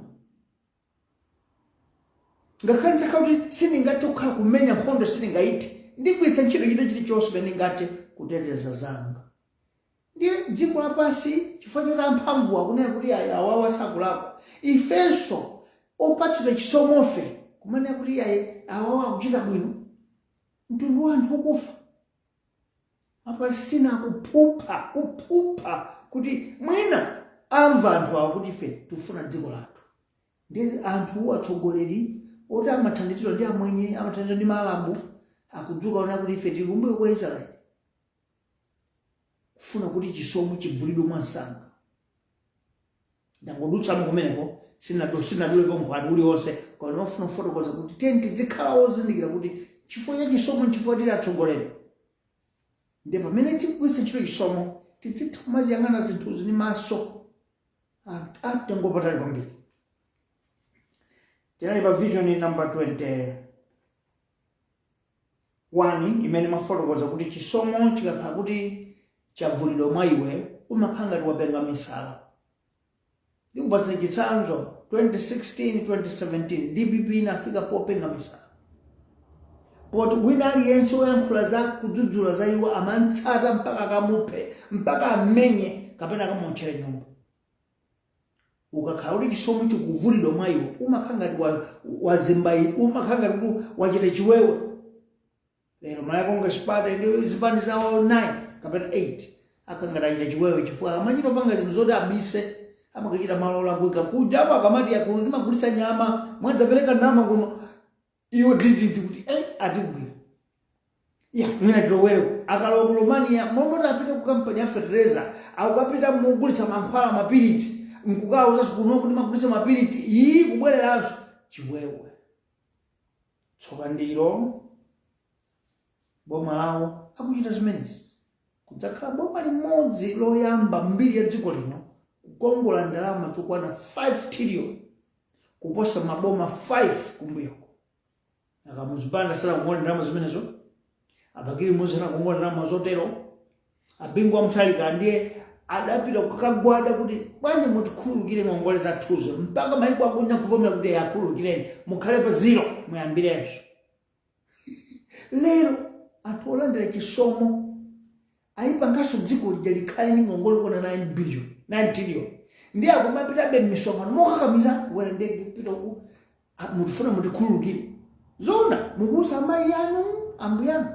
Ngakhale ntakauti sindingathe kukhala kumenya nkhondo sindingaite ndigwiritsa ntchito chilichonse pamene ndingathe kuteteza zanga. Ndiye dziko lapansi chifukwa choti mphamvu akunena kuti awawa sakulakwa ifenso opatsidwa chisomofe kumene kuti awawa akuchita bwino mtundu wa anthu ukufa. Mapalestina kupupha kuti mwina amva anthu awo kuti ife tifuna dziko lathu. Ndiye anthu atsogoleri oti amathandizidwa ndi amwenye amathandizidwa ndi Maalabu akudzuka ona kuti ife tikumbuke kwa Israeli kufuna kuti chisomo chivulidwe mwansanga. Ndangodutsa kumeneko sinadule konkhwani uliwonse kwa nofuna kufotokoza kuti tenti zikhala ozindikira kuti chifukwa cha chisomo chifukwa tili atsogoleri. Ndiye pamene tikugwiritsa ntchito chisomo tizitha kumaziyang'ana zinthuzi ndi maso atengopatali kwambiri. Tinali pa vision number 21 imene mafotokoza kuti chisomo chikakhala kuti chavulidwa mwa iwe umakhala ngati wapenga misala. Ndikupatsa chitsanzo 2016-2017 DPP inafika popenga misala. Poti wina aliyense woyankhula za kudzudzula za iwo amantsata mpaka akamuphe mpaka amenye kapena akamutchere nyumba. Ukakhala kuti chisomo chikuvulidwa mwa iwe umakhala ngati wazimbayi umakhala ngati wachita chiwewe. Lero malakonga sipata ndi zipani zawo 9 kapena 8 akangati achita chiwewe chifukwa amachita panga zinthu zoti abise amakachita malola kuika kuja apo akamati yakuno ndimagulitsa nyama mwadzapereka ndalama kuno iwo tititi kuti atigwira mwina tilowere akalowa ku Romania momoti apite ku kampani ya fertilizer akukapita mugulitsa mankhwala mapiriti mkukauza kuno kuti magulitsa mapiriti kubwereranso chiwewe. Tsoka ndilo boma lawo akuchita zimenezi kudzakhala boma limodzi loyamba mbiri ya dziko lino kukongola ndalama zokwana 5 trillion kuposa maboma 5 kumbuyako. Akamuzipanda sala kukongola ndalama zimenezo abakiri muzina kukongola ndalama zotero abingwa mtalika ndiye adapita kukagwada kuti bwanji mutikhululukire ngongole zathuzo mpaka maiko akunya kuvomera kuti yakhululukireni mukhale pa zero muyambirenso. Lero anthu olandira chisomo ayipanganso dziko lija likhale ndi ngongole kona 9 trillion ndiye akumapitabe m'misonkhano mokakamiza kuwera ndege kupita ku mutifuna mutikhululukire zona mukuusa amayi anu ambuye anu.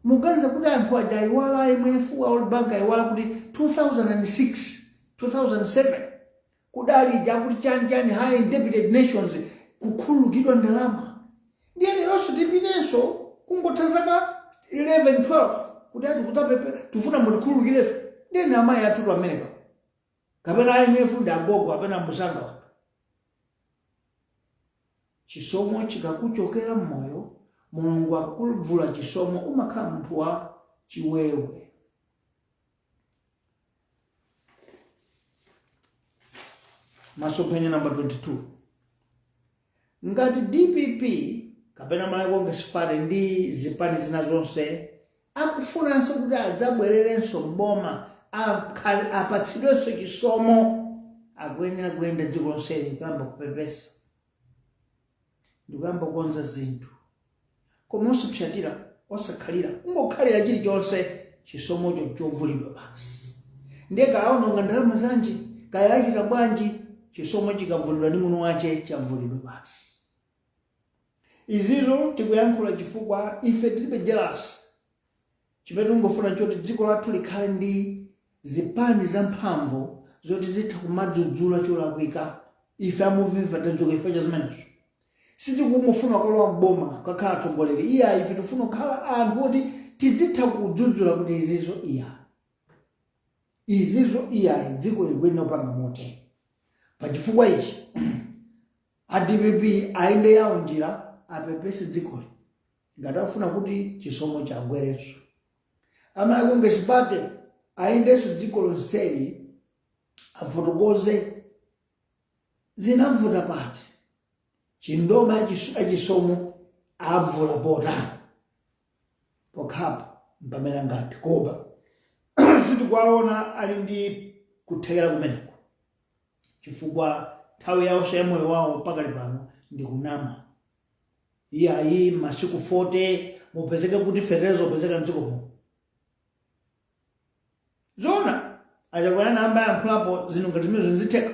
Muganiza kuti anthu aja ayiwala IMF World Bank ayiwala kuti 2006-2007 kudali ija kuti chani high indebted nations kukhululukidwa ndalama. Ndiye leronso tipitenso kungotha zaka 11-12 kuti ati kutapepe tufuna mutikhululukireso ndiye ni amayi athu ku America kapena IMF ndi agogo kapena musanga watu. Chisomo chikakuchokera mmoyo Mulungu akakuvula chisomo umakhala munthu wa chiwewe. Masomphenya number 22 ngati DPP kapena malakonga sipate ndi zipani zina zonse akufunanso kuti adzabwererenso mboma apatsidwenso chisomo akuyenera kuyenda dziko lonseli kuyamba kupepesa ndikuyamba kukonza zinthu koma osapsatira osakhalira kungokhalira chilichonse chisomocho chovulidwa basi. Ndiye kaononga ndalama zanji kaya achita bwanji chisomo chikavulidwa ndi muno wache chavulidwa basi. Izizo tikuyankhula chifukwa ife tilibe jealous chimene ungofuna choti dziko lathu likhale ndi zipani zamphamvu zoti zitha kumadzudzula cholakwika. Ife amuviva tachoka ife cha zimenezo. Sitikungofuna kolowa mboma kukhala atsogoleri. Iya ife tifuna kukhala anthu oti tizitha kudzudzula kuti izizo iya dziko ligwena upanga mote. Pachifukwa ichi ADPP ainde yawo njira apepese dziko ngati afuna kuti chisomo chagwerenso. Amene kungesipate ayendenso dziko lonseli afotokoze zinavuta pati chindoma achisomo avula potani pokhapa mpamene ngati koba sitikwaona ali ndi kuthekera kumeneko chifukwa nthawi yawo moyo wawo pakali pano ndi kunama. Iyayi masiku 40 mupezeke kuti fetezo upezeka mdziko muno. Zona ajakwana namba yankhulapo zinthu ngati zimene zitheka.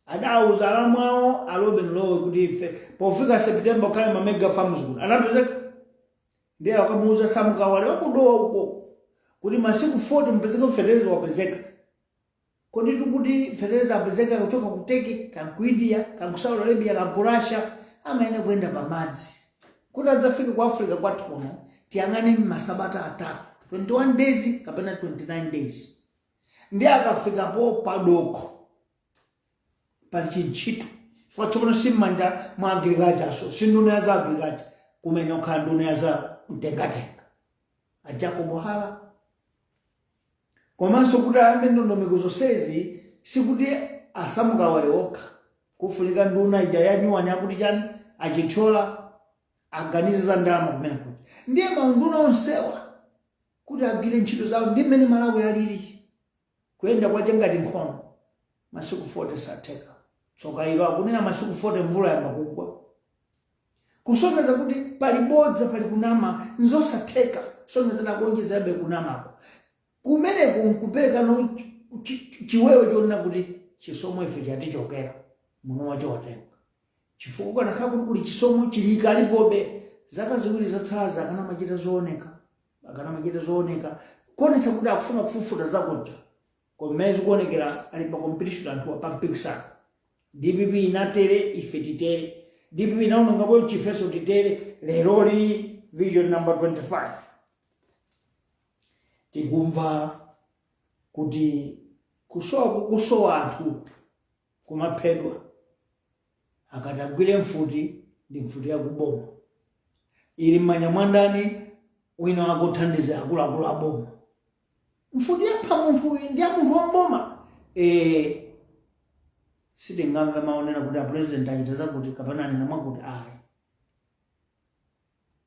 Adauza alamu awo alobe nilowe kuti ife pofika Septemba ukhale ma mega farms kuno. Anapezeka ndiye akamuuza Samukawale okudowa uko kuti masiku 40 mpezeke fetezo wapezeka. Kodi tukuti fetezo apezeka kuchoka ku Turkey, kan ku India, kan ku Saudi Arabia, kan ku Russia, amaene kwenda pamadzi. Kuti adzafika ku Africa kwathu kuno tiyang'ane masabata 3, 21 days kapena 29 days. Ndiye akafikapo padoko pali chinchito chifukwa chokono simmanja mwa agriculture so sinduna ya za agriculture kumene ukhala nduna ya za mtengatenga Jacob Hala. Komanso kuti amene ndondomeko zonsezi sikuti Asamukawale okha kufunika nduna ija yanyuwani akuti chani achitchola aganize za ndalama kumene kuti ndiye maunduna onsewa kuti agwire ntchito zawo ndi mmene Malawi alili kuyenda kwache ngati nkhono masiku 40 satheka. Tsoka ilo akunena masiku 40 mvula yamba kugwa. Kusonyeza kuti palibodza pali kunama nzosatheka sonyeza nakuonjezabe kunamako. Kumeneko nkupereka no chiwewe chonena kuti chisomo ife chatichokera muno wacho watenga. Chifukwa kanakhala kuti kuli chisomo chilika alipobe zaka ziwiri zatsala akana machita zooneka kuonetsa kuti akufuna kufufuta zakuja. Komezi kuonekera ali pa competition anthu pa mpikisano. DPP inatere ife titere. DPP inaononga bwe chifeso titere leroli vision number 25. Tikumva kuti kusowa anthu kumaphedwa akatagwire mfuti ndi mfuti ya kuboma. Ili mmanja mwandani wina wakuthandiza akuluakulu aboma. Mfuti yapha munthu ndi munthu wamboma. Sitingamve maonera kuti president achita kuti kapena anena mwakuti ayi.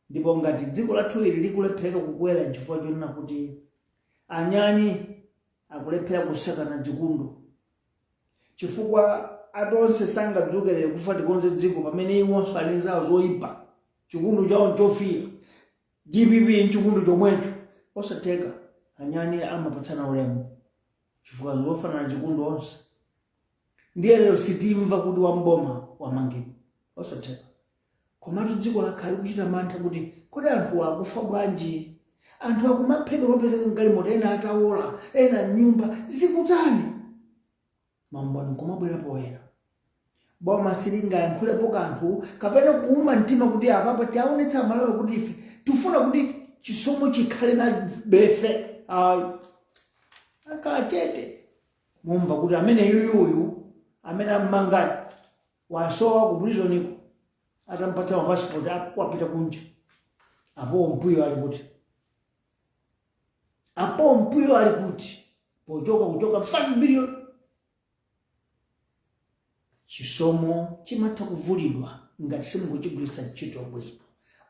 Ndipo ngati dziko lathu ili likulephera kukwera chifukwa chonena kuti anyani akulephera kusakana dzikundo. Chifukwa atonse sangadzuke kufa tikonze dziko pamene iwonso ali zawo zoyipa. Chikundo chawo nchofira. DPP nchikundo chomwecho osatheka. Anyani amapatsana ulemu chifukwa zofanana chikundo onse. Ndiye lero sitimva kuti wamboma wamangidwa osatheka. Komatu dziko lakhali kuchita mantha kuti kodi anthu akufa bwanji. Anthu akumaphedwa mopezeka mgalimoto ena atawola ena nyumba zikutani. Mambwani kumabwera poyera. Boma silingayankhulepo kanthu kapena kuuma mtima kuti apapa tiaonetsa Malawi kuti ife tifuna kuti chisomo chikhale na befe. Akala chete. Mumva kuti amene yuyuyu amene ammangayo wasowa ku prisoniko atampatsa passport wapita kunja. Apo mpuyo ali kuti kuchoka 5 billion. Chisomo chimatha kuvulidwa ngati simukuchigwiritsa ntchito bwino.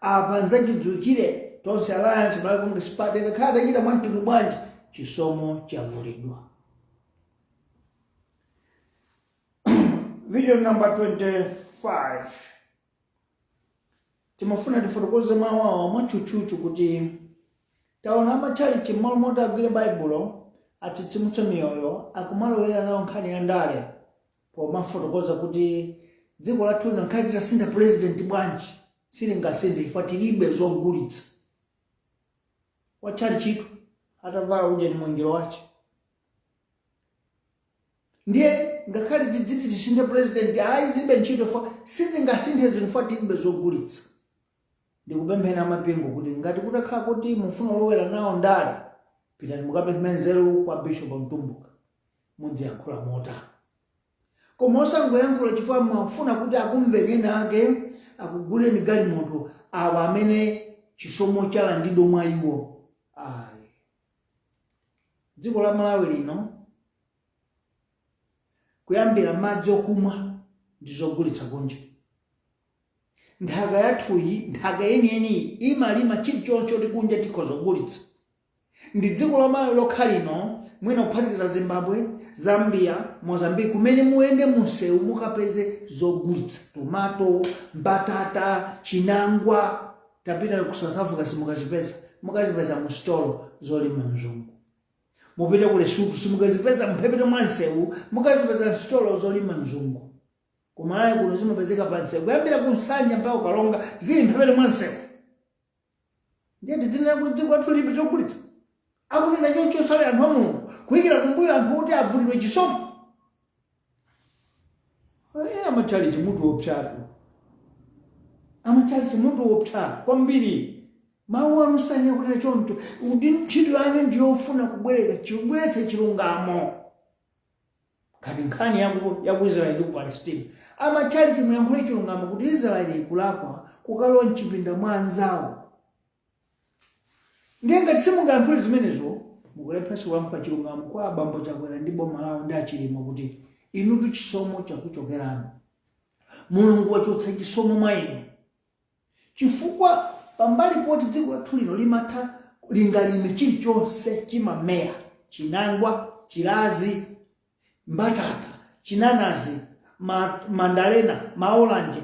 Apa nzachidzukire tonse alliance Malawi Congress Party ngakhale achita mwamtundu bwanji chisomo chavulidwa. Video number 25. Timafuna tifotokoze mawawa mwachuchuchu kuti taona amachalichi mmalo moti agwire baibulo atsitsimutsa miyoyo akumalowera nawo nkhani ya ndale pomafotokoza kuti dziko lathu nkhani tasintha president bwanji silingasinthe ife tilibe zogulitsa. wachali chitu atavala uje ni mwingiro wache. Ndiye ngakhale tidziti tisinthe president zilibe ntchito fa sizingasinthe zinthu tilibe zogulitsa. Ndikupemphera amapingo kuti ngati kutakhala kuti mufuna lowera nawo ndale pitani mukapemphe nzeru kwa Bishop Mtumbuka mudziyankhula mota. Koma osangoyankhula chifukwa mwafuna kuti akumveni ena ake akuguleni galimoto awa amene chisomo chalandidwa mwa iwo. Ayi, dziko la Malawi lino kuyambira madzi okumwa ndizogulitsa kunja. Nthaka yathuyi, nthaka yeniyeni imalima chilichonse choti kunja tikhoza kugulitsa. Ndi dziko la Malawi lokha lino mwina kuphatikiza Zimbabwe, Zambia, Mozambique kumene muende munsewu mukapeze zogulitsa tomato, mbatata, chinangwa. Tapita ku South Africa simukazipeza mu store zolima mzungu. Mupite ku Lesotho simukazipeza mphepete mwa nsewu mukazipeza store zolima mzungu. Kumalawi kuno zimapezeka pa nsewu kuyambira ku Nsanja mpaka Kalonga zili mphepete mwa nsewu. Ndiye tidzinena kuti dziko lathu libe chogulitsa. Akunena choncho sale anthu amuno kuyikira kumbuyo anthu kuti avulidwe chisomo. Amachali chimutu wopsatu. Amachali chimutu wopsatu kwambiri. Mawu amusanya kunena choncho kuti ntchito yake ndiyofuna kubweretsa chilungamo. Kati nkhani yaku Israeli ndi ku Palestina. Amachali chimuyankhule chilungamo kuti Israeli ikulakwa kukalowa mchipinda mwa anzawo. Ndiye ngati simungayankhule zimenezo mukulepheso wampa chilungamo kwa abambo chakwera ndi boma lawo ndi achilima kuti inutu chisomo chakuchokerani. Mulungu wachotsa chisomo mwa inu. Chifukwa pambali poti dziko lathu lino limatha lingalime chilichonse chimamera. Chinangwa, chilazi, mbatata, chinanazi, mandalena, maolanje,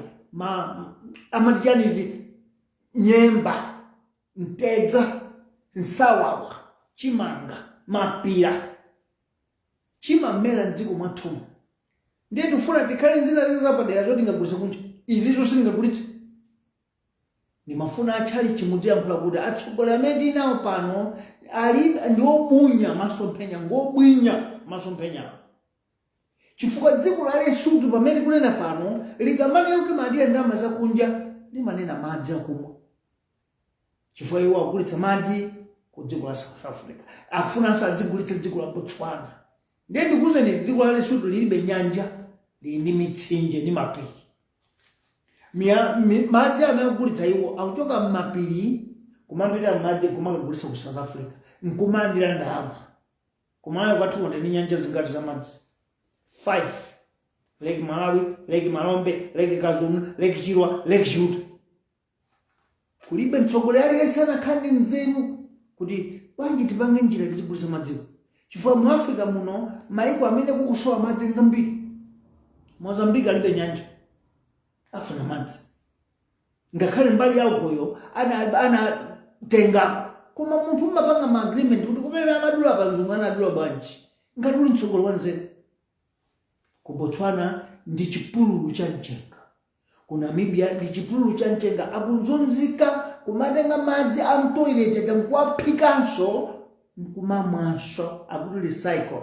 amatijanizi, nyemba, ntedza, nsawawa, chimanga, mapira. Chimamera mdziko mwathu. Ndiye tufuna tikhale nzina zapadera zoti ngagulitsa kunja. Izizo singagulitsa. Ndimafuna achali chimudziyankhula kuti atsogoleri amene tinawo pano ali ndiobunya masomphenya ngobwinya masomphenya. Chifukwa dziko la Lesotho pamene kunena pano likamanena kuti madiya ndama zakunja limanena madzi akumwa. Chifukwa iwo akugulitsa madzi ku dziko la South Africa. Akufunanso adzigulitsa dziko la Botswana. Ndiye ndikuwuzeni dziko la Lesotho lilibe nyanja, lili ndi mitsinje ndi mapiri. Madzi amagulitsa iwo akuchoka m'mapiri kumapita madzi kumakagulitsa ku South Africa. Nkumalandira ndalama. Kumalawi kwathu ndi nyanja zingati za madzi. 5. Lake Malawi, Lake Malombe, Lake Kazunu, Lake Chirwa, Lake Chuta. Kulibe mtsogoleri aliyense anakhale nzeru kuti bwanji tipange njira tizigulitsa madziko. Chifukwa mu Africa muno maiko amene kukusowa madzi ngambiri. Mozambique alibe nyanja. Afuna madzi. Ngakhale mbali yawo goyo anatengako. Koma munthu umapanga ma agreement kuti kumene amadula panzungu anadula bwanji. Ngati uli mtsogoleri wa nzeru. Ku Botswana ndi chipululu cha mchenga. Ku Namibia ndi chipululu cha mchenga akunzunzika kumatenga madzi a mtoilet nkuwaphikanso nkumamwanso akuti recycle.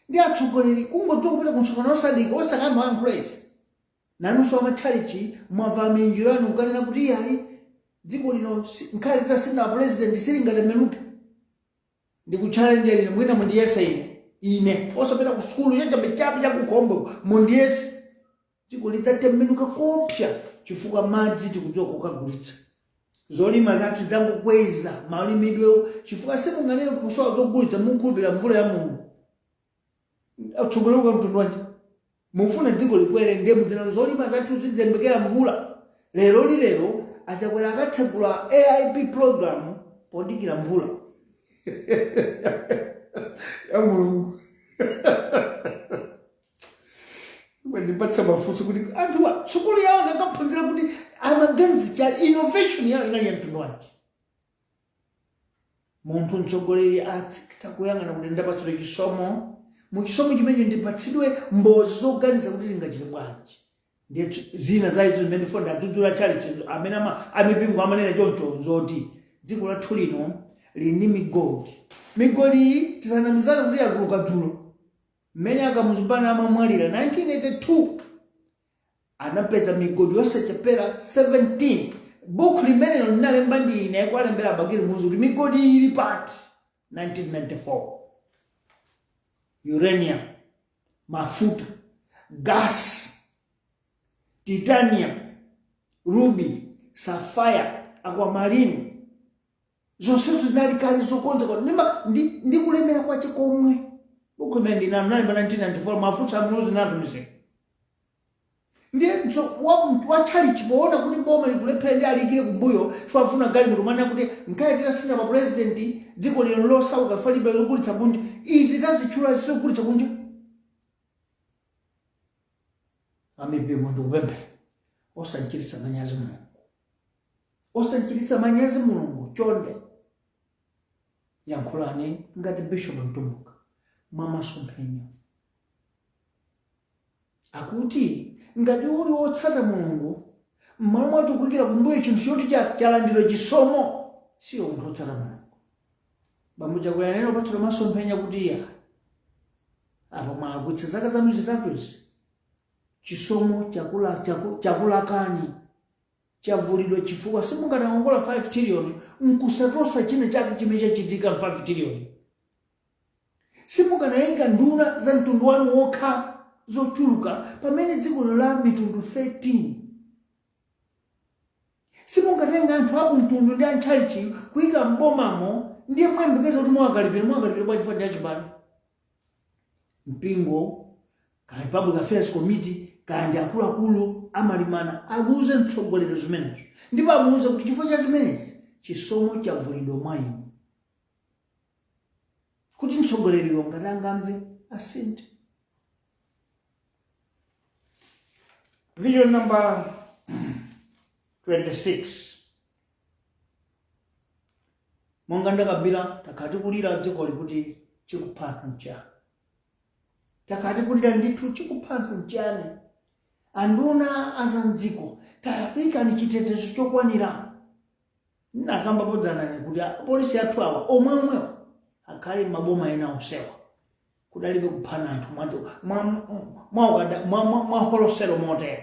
Ndi atsogoleri kungodziwa kupita kumsonkhano osadika osakamba wankhulezi. Nanunso amachalichi mwava minjiro yanu kukanena kuti yayi dziko lino nkhali tasina president silingatembenuke. Ndikuchallenge lino mwina mundiyese ine osapita ku skulu chachabe chakukhombo mundiyese. Dziko lidzatembenuka kopsa chifukwa madzi tikudziwa kukagulitsa. Zolima zathu zangokweza malimidwe chifukwa simunganene kusowa zogulitsa mukhulupirira mvula ya Mulungu. Atsogoleri kwa mtundu wanji. Mufuna dziko likwere ndiye mdzina zolima zathu zidzembekera mvula. Lero achakwera akatsegula AIP program podikira mvula. Ya Mulungu. Ndipatsa mafunso kuti anthu wa sukulu yawo nakaphunzira kuti amaganizi cha innovation yawo inali ya mtundu wanji. Munthu mtsogoleri atsikita kuyang'ana kuti ndapatsire chisomo. Muchisomo chimenechi ndipatsidwe mbozi zoganiza kuti lingachite bwanji. Ndiye zina zaizo zimene ndifuna ndadzudzula chali amene amipingo amanena choncho zoti dziko lathu lino lili ndi migodi iyi tisanamizana kuti yatuluka dzulo mmene akamuzumbana amamwalira 1982 anapeza migodi yosachepera 17. Buku limenelo linalemba ndi ine kwalembera Bakiri Muzu kuti migodi ili pati 1994. Uranium, mafuta, gas, titanium, ruby, sapphire, aquamarine. Zonsezo zinali kale zokonza kwa ndi kulemera kwa chikomwe. Buku limene linalemba 1994 mafuta amunozi natumizeka. Ndiye wachali chipoona kuti boma likulephera ndi alikire kumbuyo chifafuna gali mutumana kuti nkayetera sina pa president dziko lino losauka falibe lokulitsa kunja izi tazichula zisokulitsa kunja amepe mundu kupemphera osanchititsa manyazi mulungu chonde yankhulani ngati Bishop Mtumbuka mwa masomphenya akuti ngati uli wotsata mulungu mmalo mwati ukukira kumbuyo chinthu choti chalandiro chisomo siyo munthu wotsata mulungu. Bambo chakwera neno patsulo masomphenya kuti iya apo mwagwitsa zaka zanu zitatu izi chisomo chakulakani chavulidwa chifukwa simunganakongola 5 trillion nkusatosa china chake chimene chachitika 5 trillion simunganayenga nduna za mtundu wanu wokha zochuluka pamene dziko la mitundu 13. Simungatenga anthu aku mtundu ndi antchalichi kuyika mbomamo ndiye mwembekeza kuti mwakalipira kwa chifukwa ndi achibale. Mpingo kaya Public Affairs Committee kaya ndi akuluakulu amalimana akuuze mtsogoleri zimenezo ndipo amuuze kuti chifukwa cha zimenezi chisomo chavulidwa mwa inu kuti mtsogoleriyo ngati angamve asinthe. Vision number 26. Monga ndakabira takati kulira dziko likuti chikuphanthu mchana. Takati kulira ndithu chikuphanthu mchana. Anduna azandziko tayapika ni chitetezo chokwanira. Nakamba podzana kuti polisi athu awa omweomwewo akhale maboma ena onsewa. Kudalibe kuphana anthu mwa holosero mote.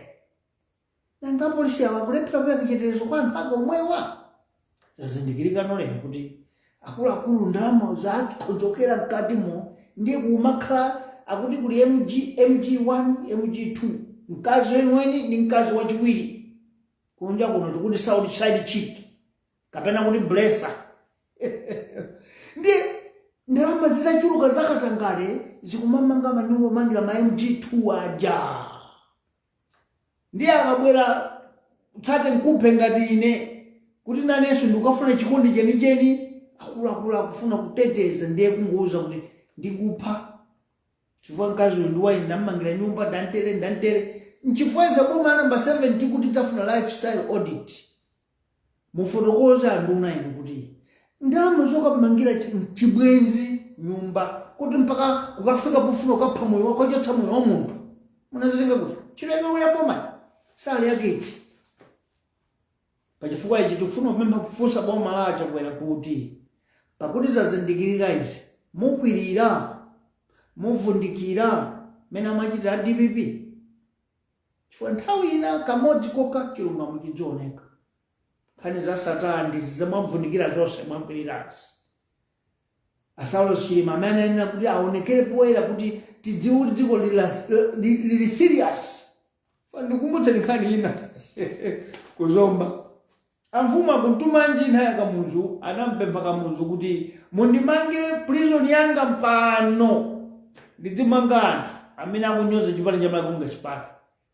Nanga polisi awa kulephera kuya chitetezo kwa anthu ake omwewa. Zazindikirika nolero kuti akuluakulu ndalama zakhojokera mkatimo ndiye kumakhala akuti kuli MG1 MG2 mkazi wenweni ndi mkazi wachiwiri kunja kuno tikuti South Side chick kapena kuti blesser. Ndiye ndalama zitachuluka zakatangale zikumamanga manyumba mangira ma MG2 aja. Ndiye akabwera tsate nkuphe ngati ine kuti nanenso ndikafuna chikondi chenicheni akuluakulu akufuna kuteteza ndiye kunguuza kuti ndikupha chifukwa mkazi uyu ndiwayi ndammangira nyumba ndantere nchifukwa boma namba 7 kuti tafuna lifestyle audit mufotokoza anduna inu kuti ndalama zokamangira chibwenzi nyumba kuti mpaka kukafika pofuna ukapha moyo wako chotsa moyo wa munthu munazitenga kuti chileke ya boma sale yaketi pachifukwa ichi tikufuna kupempha kufunsa boma la Chakwera kuti pakuti zazindikirika izi mukwirira muvundikira mene amachitira DPP chifukwa nthawi ina kamodzi kokha chilungamo chidzioneka nkhani za Satana ndi zamwamvundikira zonse mwamkwirirazi. Asaulo Chilima amene anena kuti aonekere poyera kuti tidziwe kuti dziko lili serious. Ndikumbutse nkhani ina kuzomba amfuma kuntumanji nthawi Kamuzu anampempha Kamuzu kuti mundimangire prison yanga mpano ndidzimanga anthu amene akunyoza chipata cha makunga chipata.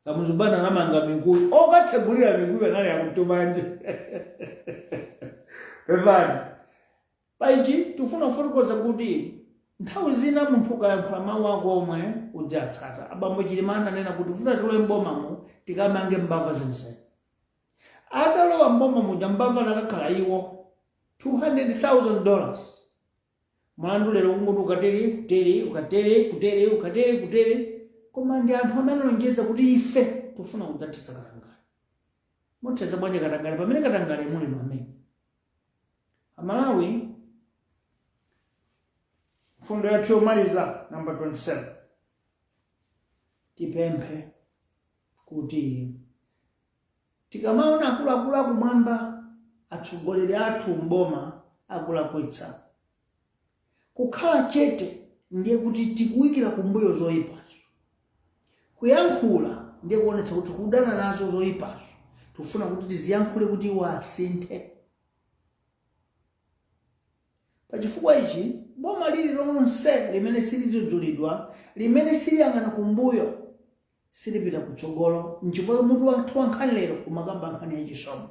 Kamuzu bana anamanga mikuyu okatsegulira mikuyu anali akuntumanji. Pepani paichi tikufuna kufotokoza kuti nthawi zina munthu ukayankhula mawu ako omwe udzatsata. Abambo Chilima ananena kuti ufuna tilowe mbomamo tikamange mbava zenizeni. Atalowa mboma muja mbava nakakhala iwo $200,000. Mwandu lero kunguti ukatere koma ndi anthu amene alonjeza kuti ife tufuna kudzatitsa katangale. Mutheza bwanje katangale pamene katangale muli nomene. Amalawi, fundo yathu yomaliza number 27, tipemphe kuti tikamaona akuluakulu akumwamba, atsogoleri athu mboma akulakwitsa, kukhala chete ndiye kuti tikuyikira kumbuyo zoyipazo. Kuyankhula ndiye kuonetsa kuti kudana nazo zoyipazo, tufuna kuti tiziyankhule kuti iwo asinthe. Pachifukwa ichi, boma lililonse limene silidzudzulidwa, limene siliyang'ana kumbuyo, silipita kutsogolo, nchifukwa mutu wathu wankhani lero kumakamba nkhani ya chisomo.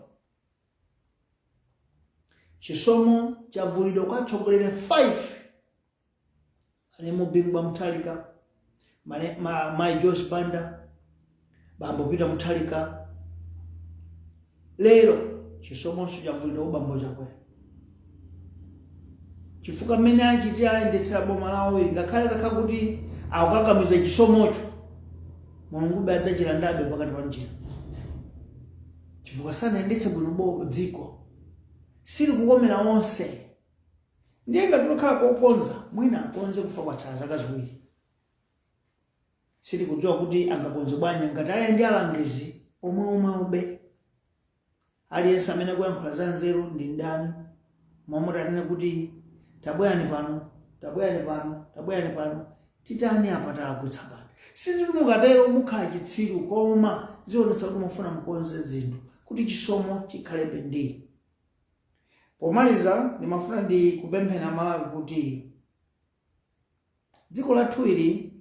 Chisomo chavulidwa kwa atsogoleri 5 alemo Bingwa Mutharika, Mai Joyce Banda, Bambo Peter Mutharika. Lero chisomonso chavulidwa ubambo chakwe, chifukwa mmene achiti ayendetsera boma lawo ngakhale kuti akukakamiza chisomocho, Mulungu adzachilandabe pakati pa njira, chifukwa sanayendetse bwino dziko, sili kukomera onse. Ndiye ngati tikhala kokonza, mwina akonze kufa kwatsala zaka ziwiri, sili kudziwa kuti angakonze bwanji ngati ali ndi alangizi omwe aliyense amene akuyankhula za nzeru ndi ndani, momwe tanene kuti tabwerani pano, titani apa talakwitsa pano. Siziti mukatero mukhala chitsiru, koma zionetsa kuti mufuna mukonze zinthu kuti chisomo chikhalebe ndi. Pomaliza ndimafuna ndi kupemphera Malawi kuti dziko lathu ili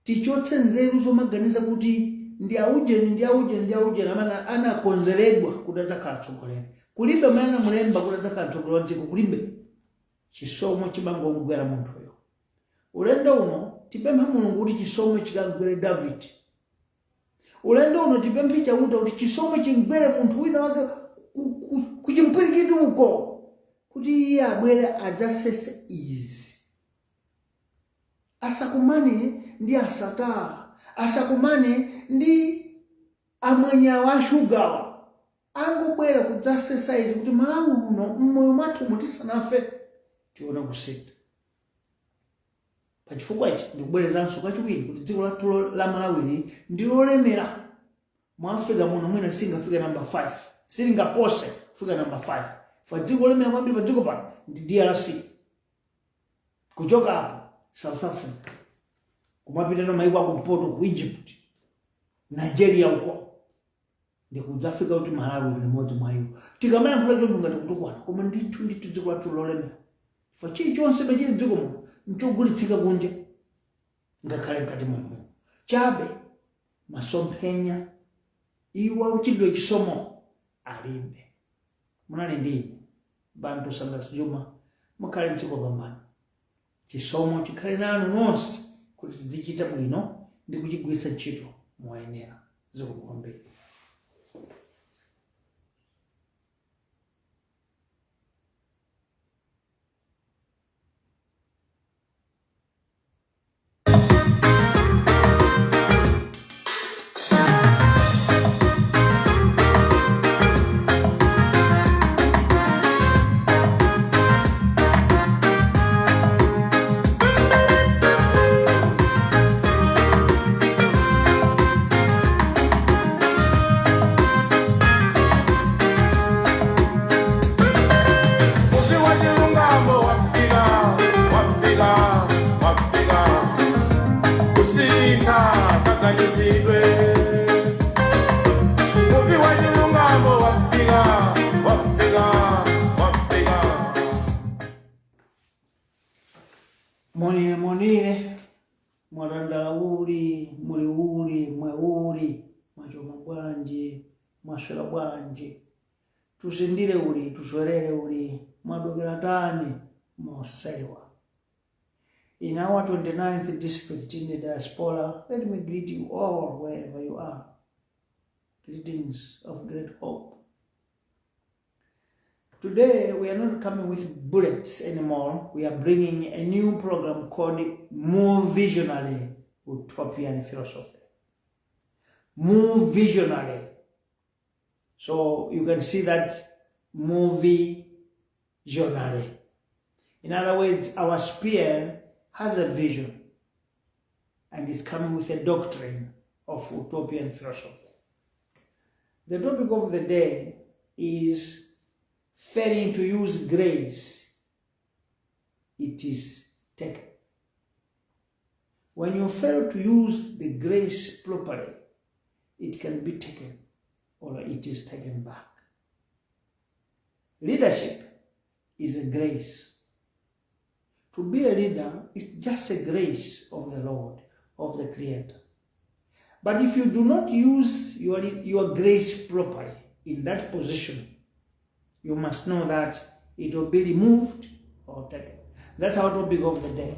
tichotse nzeru zomaganiza kuti ndi aujeni amene anakonzeredwa kuti adzakhala atsogoleri. Kulibe amene anamulemba kuti adzakhala atsogoleri wa dziko, kulibe. Chisomo chimangogwera munthuyo. Ulendo uno tipemphe Mulungu kuti chisomo chikagwere David. Ulendo uno tipemphe chauta kuti chisomo chigwere munthu wina wake kuchimpirikiti uko, kuti iye abwere adzasese izi. Asakumane ndi asata, asakumane ndi amwenya wa shugawa, angobwera kudzasesa izi kuti Malawi uno mmoyo mwathu mutisanafe tiona kusintha. Pachifukwa ichi ndikubwerezanso kachiwiri kuti dziko lathu la Malawi ndilolemera mu Africa muno, mwina lisingafike number 5, silingapose kufika number 5. Fa dziko lemera kwambiri pa dziko pano ndi DRC, kuchoka hapo South Africa, kumapita na maiko akumpoto ku Egypt, Nigeria uko, ndikudzafika kuti Malawi ndi limodzi mwa iwo. Tikamayankhula choncho ngati kutukwana, koma ndithu dziko lathu lolemera. Fa chilichonse chili dziko muno nchogulitsika kunja, ngakhale mkati muno chabe masomphenya iwo uchidwe chisomo alibe. Munali ndi Bantu Sanders Juma, mukhale mdziko pambano. Chisomo chikhale nanu nonse kuti tidzichita bwino ndi kuchigwiritsa ntchito moyenera. Zikukwambiri. Muvi Wachilungamo wafika. Monire mwarandala muli mwachoma bwanji, mwaswera bwanji, tusindire tuswerere mwadokera tani mosewa. In our 29th district in the diaspora, let me greet you all wherever you are. Greetings of great hope. Today, we are not coming with bullets anymore. We are bringing a new program called More Visionary Utopian Philosophy. More Visionary. So you can see that movie In other words, our sphere has a vision and is coming with a doctrine of utopian philosophy. The topic of the day is failing to use grace. It is taken. When you fail to use the grace properly, it can be taken or it is taken back. Leadership is a grace. To be a leader is just a grace of the Lord, of the Creator. But if you do not use your grace properly in that position, you must know that it will be removed or taken. That's our topic of the day.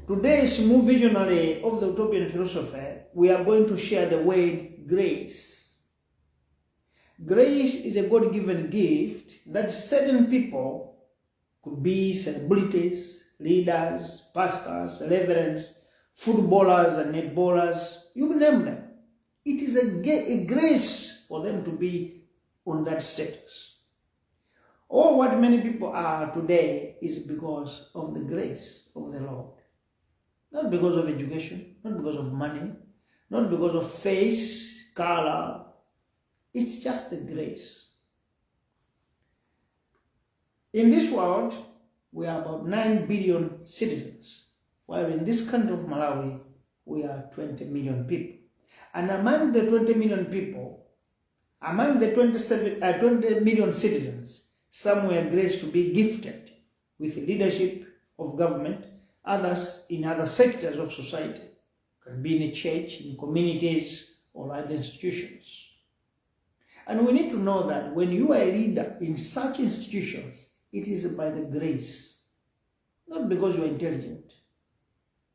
Today's Muvi Visionary of the Utopian Philosophy, we are going to share the word grace. Grace is a God-given gift that certain people, could be celebrities, leaders, pastors, reverends, footballers and netballers, you name them. It is a grace for them to be on that status. All what many people are today is because of the grace of the Lord. Not because of education, not because of money, not because of face, color. It's just the grace. In this world, we are about 9 billion citizens, while in this country of Malawi, we are 20 million people. And among the 20 million people, among the 20 million citizens, some were graced to be gifted with leadership of government, others in other sectors of society, can be in a church, in communities, or other institutions. And we need to know that when you are a leader in such institutions, it is by the grace, not because you are intelligent,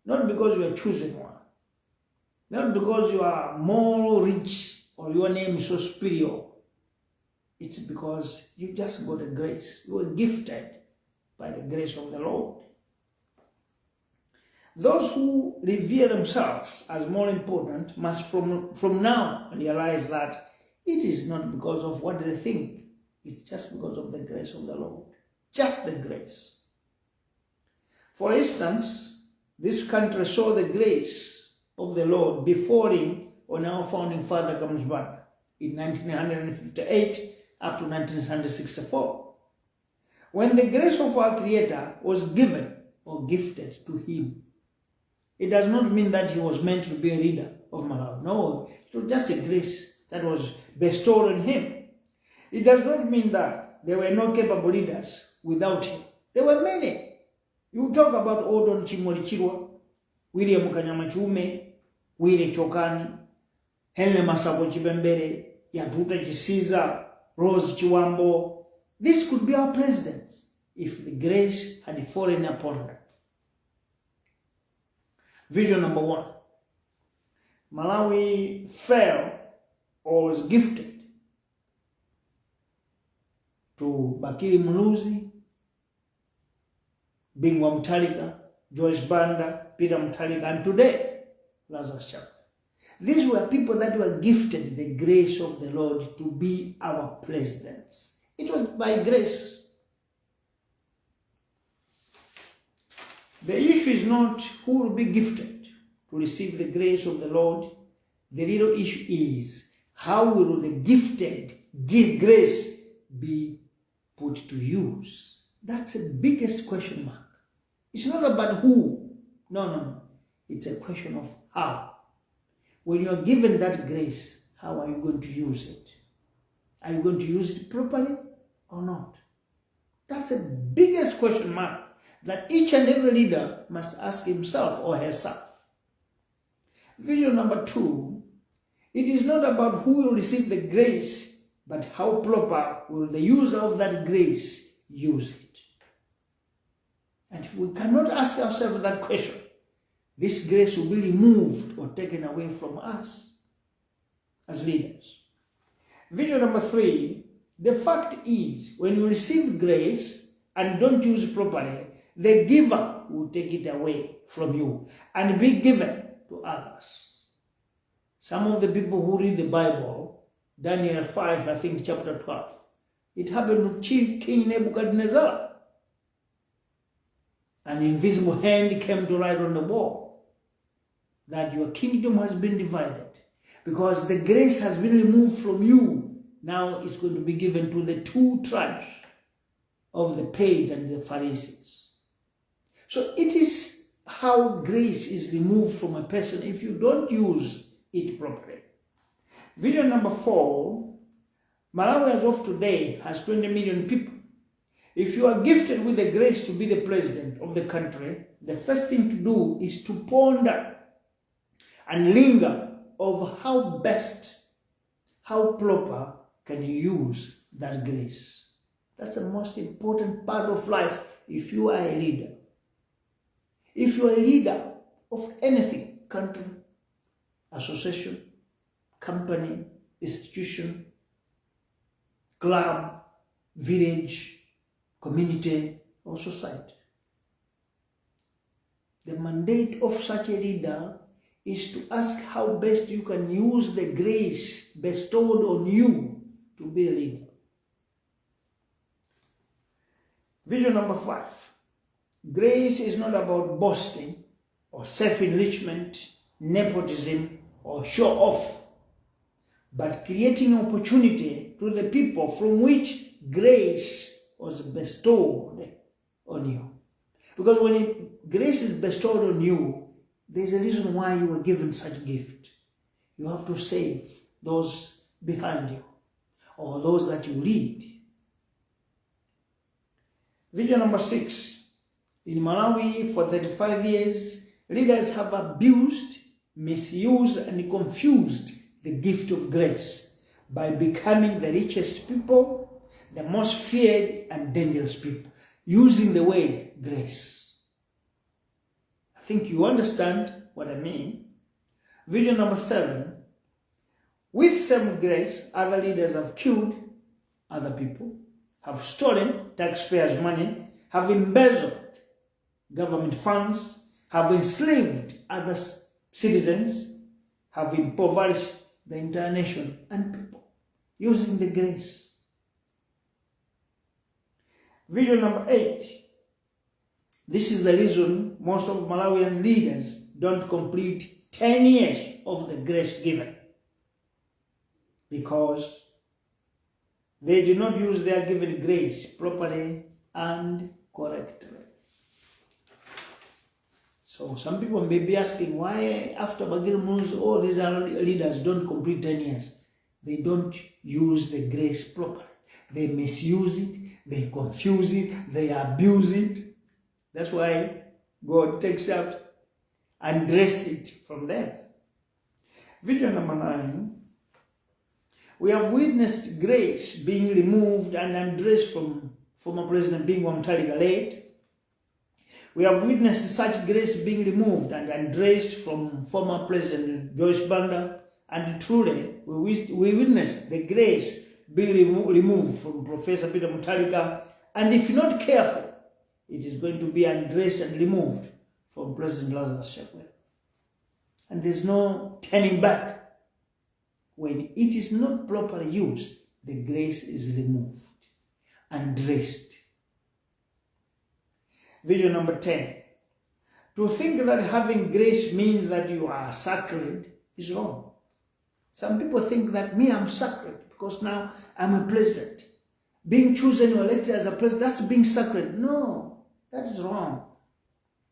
not because you are chosen one, not because you are more rich or your name is so superior. It's because you just got a grace. You were gifted by the grace of the Lord. Those who revere themselves as more important must from now realize that it is not because of what they think. It's just because of the grace of the Lord. Just the grace. For instance, this country saw the grace of the Lord befalling on our founding father Kamsbanda in 1958 up to 1964. When the grace of our Creator was given or gifted to him, it does not mean that he was meant to be a leader of Malawi. No, it was just a grace that was bestowed on him. It does not mean that there were no capable leaders without him. There were many. You talk about Odon Chimolichirwa, William Kanyamachume, Willie Chokani, Henry Masabo Chibembere, Yatuta Chisiza, Rose Chiwambo. This could be our presidents if the grace had fallen upon them. Vision number 1. Malawi fell or was gifted to Bakiri Munuzi, Bingwa Mutharika, Joyce Banda, Peter Mutharika, and today, Lazarus Chakwera. These were people that were gifted the grace of the Lord to be our presidents. It was by grace. The issue is not who will be gifted to receive the grace of the Lord. The real issue is how will the gifted grace be put to use. That's the biggest question mark. It's not about who. No. It's a question of how. When you are given that grace, how are you going to use it? Are you going to use it properly or not? That's the biggest question mark that each and every leader must ask himself or herself. Vision number 2, it is not about who will receive the grace, but how proper will the user of that grace use it. And if we cannot ask ourselves that question, this grace will be removed or taken away from us as leaders. Vision number 3, the fact is, when you receive grace and don't use it properly, the giver will take it away from you and be given to others. Some of the people who read the Bible, Daniel 5, I think chapter 12, It happened to King Nebuchadnezzar. An invisible hand came to write on the wall that your kingdom has been divided. Because the grace has been removed from you, now it's going to be given to the 2 tribes of the pagans and the Pharisees. So it is how grace is removed from a person if you don't use it properly. Vision number 4, Malawi as of today has 20 million people. If you are gifted with the grace to be the president of the country, the first thing to do is to ponder and linger over how best, how proper can you use that grace. That's the most important part of life if you are a leader. If you are a leader of anything, country, association, company, institution, club, village, community, or society. The mandate of such a leader is to ask how best you can use the grace bestowed on you to be a leader. Vision number 5. Grace is not about boasting or self-enrichment, nepotism, or show-off, but creating opportunity to the people from which grace was bestowed on you. Because when grace is bestowed on you, there's a reason why you were given such gift. You have to save those behind you or those that you lead. Vision number 6. In Malawi, for 35 years, leaders have abused, misused, and confused the gift of grace by becoming the richest people, the most feared and dangerous people, using the word grace. I think you understand what I mean. Vision number 7. With some grace, other leaders have killed other people, have stolen taxpayers' money, have embezzled government funds, have enslaved other citizens, have impoverished the entire nation and people, using the grace. Vision number 8. This is the reason most of Malawian leaders don't complete 10 years of the grace given. Because they do not use their given grace properly and correctly. So some people may be asking why after Bagir moves all these leaders don't complete 10 years. They don't use the grace properly. They misuse it, they confuse it, they abuse it. That's why God takes out and dresses it from them. Vision number 9. We have witnessed grace being removed and undressed from former President Bingwa Mutharika late. We have witnessed such grace being removed and undressed from former President Joyce Banda, and truly we witnessed the grace being removed from Professor Peter Mutharika, and if you're not careful, it is going to be undressed and removed from President Lazarus Chakwera. And there's no turning back. When it is not properly used, the grace is removed, undressed. Vision number 10. To think that having grace means that you are sacred is wrong. Some people think that I'm sacred because now I'm a president. Being chosen or elected as a president, that's being sacred. No, that is wrong.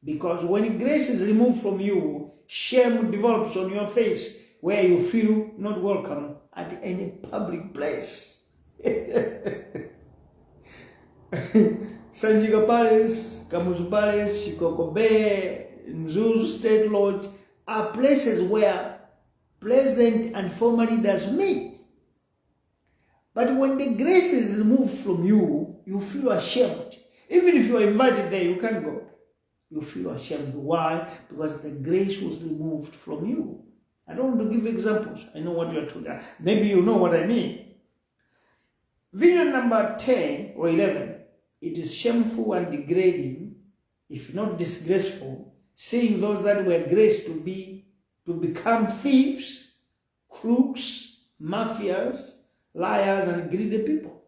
Because when grace is removed from you, shame develops on your face where you feel not welcome at any public place. Sanjika Palace, Kamuzu Palace, Shikoko Bay, Mzuzu State Lodge are places where present and former leaders meet. But when the grace is removed from you, you feel ashamed. Even if you are invited there, you can't go. You feel ashamed. Why? Because the grace was removed from you. I don't want to give examples. I know what you're talking. Maybe you know what I mean. Vision number 10 or 11. It is shameful and degrading, if not disgraceful, seeing those that were graced to become thieves, crooks, mafias, liars, and greedy people.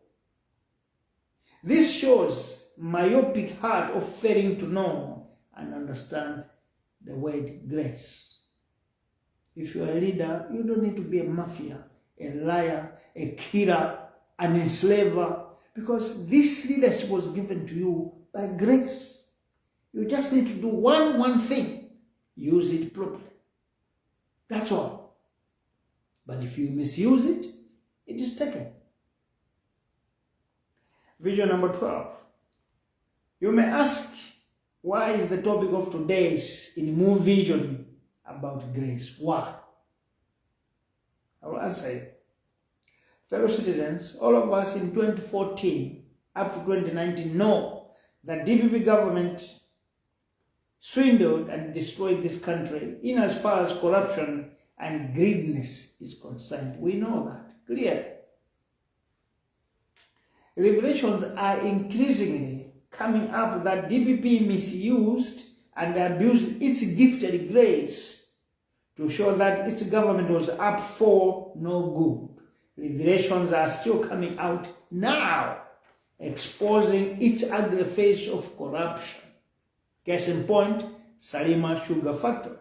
This shows myopic heart of failing to know and understand the word grace. If you are a leader, you don't need to be a mafia, a liar, a killer, an enslaver, because this leadership was given to you by grace. You just need to do one thing. Use it properly. That's all. But if you misuse it, it is taken. Vision number 12. You may ask, why is the topic of today's in Muvi Vision about grace? Why? I will answer you. Fellow citizens, all of us in 2014 up to 2019 know that DPP government swindled and destroyed this country in as far as corruption and greediness is concerned. We know that clearly. Revelations are increasingly coming up that DPP misused and abused its gifted grace to show that its government was up for no good. Revelations are still coming out now, exposing its ugly face of corruption. Case in point, Salima Sugar Factory.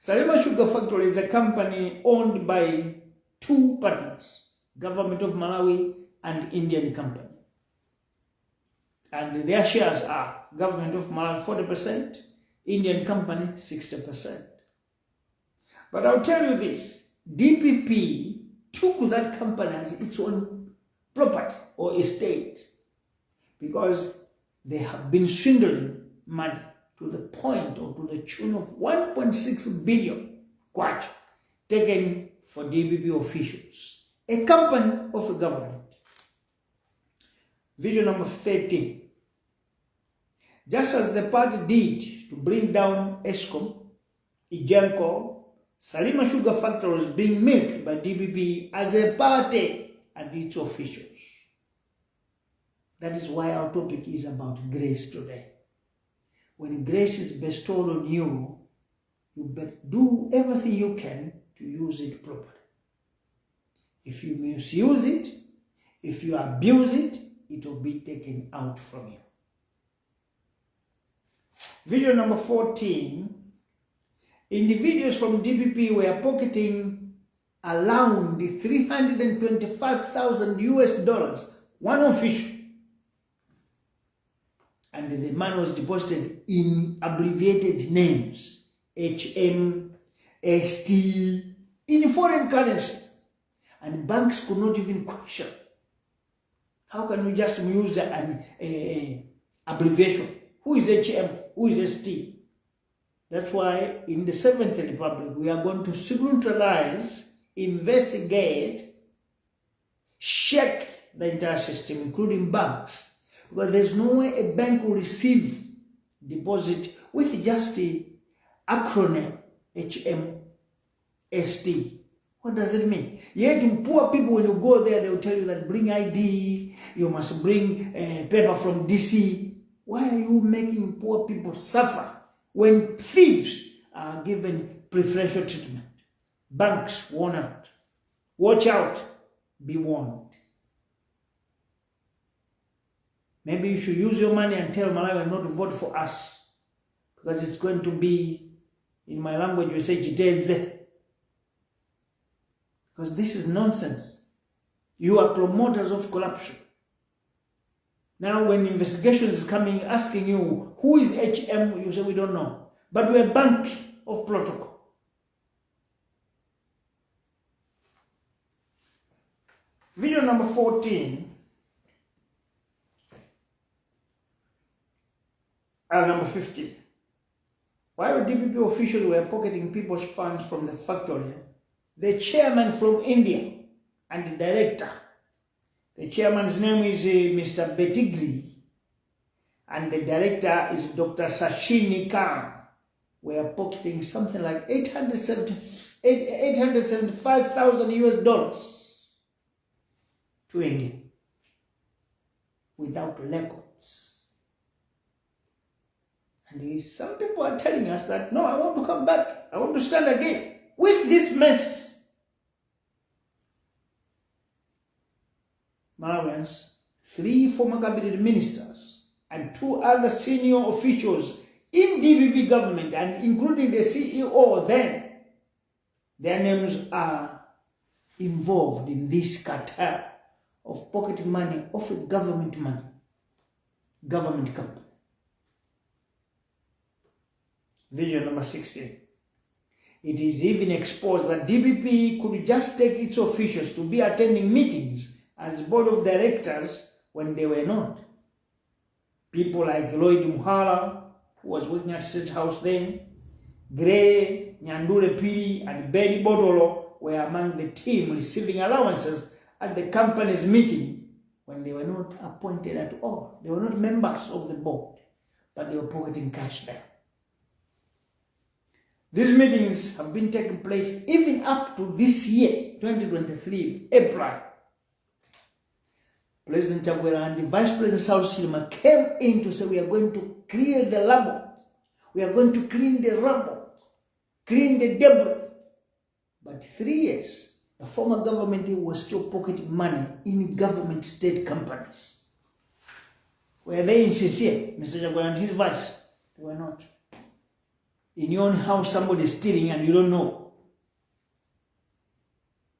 Salima Sugar Factory is a company owned by two partners, Government of Malawi and Indian company. And their shares are Government of Malawi 40%, Indian company 60%. But I'll tell you this, DPP took that company as its own property or estate because they have been swindling money to the point or to the tune of 1.6 billion kwacha taken for DPP officials, a company of a government. Vision number 13. Just as the party did to bring down Eskom, Ijanko, Salima Sugar Factory was being milked by DPP as a party and its officials. That is why our topic is about grace today. When grace is bestowed on you, you better do everything you can to use it properly. If you misuse it, if you abuse it, it will be taken out from you. Video number 14. Individuals from DPP were pocketing around $325,000 US, one official. And the money was deposited in abbreviated names, HM, ST, in foreign currency. And banks could not even question. How can we just use an abbreviation? Who is HM? Who is ST? That's why in the 7th Republic, we are going to scrutinize, investigate, check the entire system, including banks. Because there's no way a bank will receive deposit with just the acronym HMST. What does it mean? Yet to poor people, when you go there, they will tell you that bring ID, you must bring paper from DC. Why are you making poor people suffer when thieves are given preferential treatment? Banks warn out. Watch out. Be warned. Maybe you should use your money and tell Malawi not to vote for us. Because it's going to be, in my language, we say jitenze. Because this is nonsense. You are promoters of corruption. Now when investigation is coming, asking you, who is HM? You say, we don't know. But we're a bank of protocol. Video number 14. Number 15. While DPP officials were pocketing people's funds from the factory, the chairman from India and the director, the chairman's name is Mr. Betigri, and the director is Dr. Sashini Khan, were pocketing something like $875,000 US to India without records. And some people are telling us that, no, I want to come back. I want to stand again with this mess. Malawians, 3 former cabinet ministers, and 2 other senior officials in DPP government, and including the CEO then, their names are involved in this cartel of pocketing money of a government company. Video number 16. It is even exposed that DPP could just take its officials to be attending meetings as board of directors when they were not. People like Lloyd Muhala, who was working at State House then, Gray, Nyandule Piri, and Benny Botolo were among the team receiving allowances at the company's meeting when they were not appointed at all. They were not members of the board, but they were pocketing cash there. These meetings have been taking place even up to this year, 2023, April. President Chagwera and Vice President Saul Chilima came in to say, we are going to clear the rubble. We are going to clean the rubble, clean the debris. But 3 years, the former government was still pocketing money in government state companies. Were they insincere, Mr. Chagwera and his vice? They were not. In your own house, somebody is stealing and you don't know.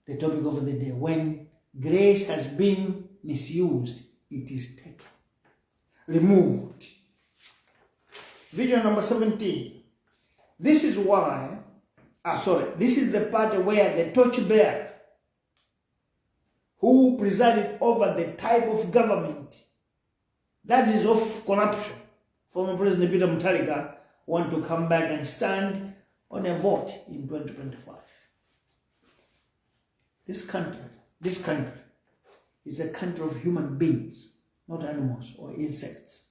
The topic of the day, when grace has been misused, it is taken, removed. Video number 17. This is why, this is the part where the torchbearer who presided over the type of government that is of corruption, former President Peter Mutharika, want to come back and stand on a vote in 2025. This country is a country of human beings, not animals or insects.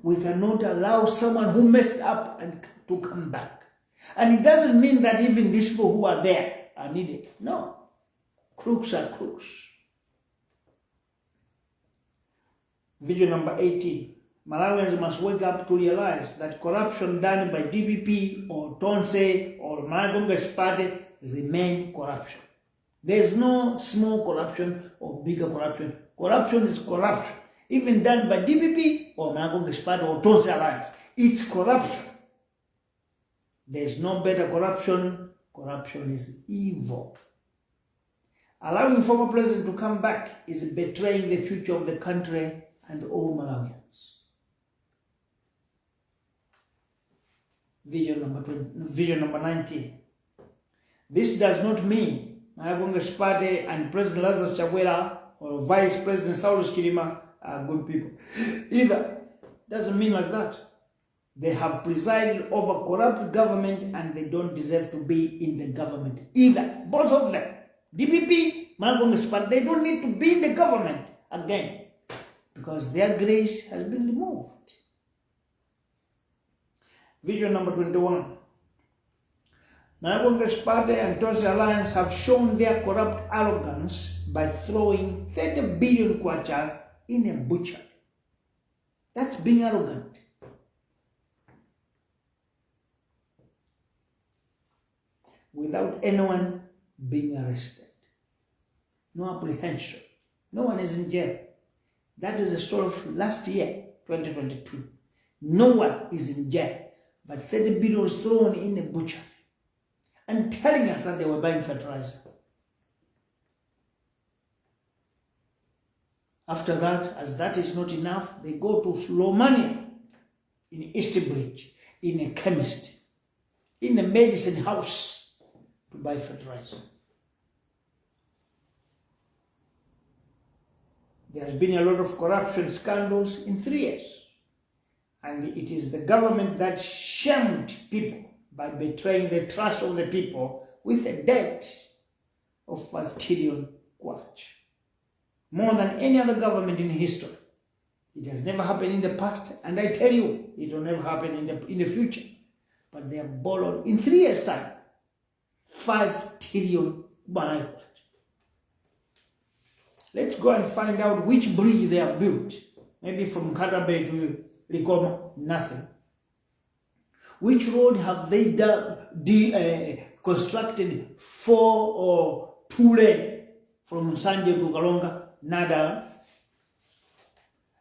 We cannot allow someone who messed up and to come back. And it doesn't mean that even these people who are there are needed. No. Crooks are crooks. Video number 18. Malawians must wake up to realize that corruption done by DPP or Tonse or Malagonga's party remain corruption. There is no small corruption or bigger corruption. Corruption is corruption. Even done by DPP or Malagonga's party or Tonse alliance. It's corruption. There is no better corruption. Corruption is evil. Allowing former president to come back is betraying the future of the country and all Malawians. Vision number 19. This does not mean Malagonga's party and President Lazarus Chakwera or Vice President Saul Chilima are good people. Either. Doesn't mean like that. They have presided over corrupt government and they don't deserve to be in the government. Either. Both of them. DPP, Malagonga's party, they don't need to be in the government again because their grace has been removed. Video number 21. Malagonga's party and Tonse alliance have shown their corrupt arrogance by throwing 30 billion kwacha in a butcher. That's being arrogant. Without anyone being arrested. No apprehension. No one is in jail. That is the story of last year, 2022. No one is in jail. But 30 billion was thrown in a butcher and telling us that they were buying fertilizer. After that, as that is not enough, they go to Slomania in Eastbridge, in a chemist, in a medicine house to buy fertilizer. There has been a lot of corruption scandals in 3 years. And it is the government that shamed people by betraying the trust of the people with a debt of 5 trillion kwacha. More than any other government in history. It has never happened in the past, and I tell you, it will never happen in the future. But they have borrowed in 3 years' time 5 trillion kwacha. Let's go and find out which bridge they have built. Maybe from Kadabe to Likoma, nothing. Which road have they constructed 4 or 2 lane from Sanje to Kalonga? Nada.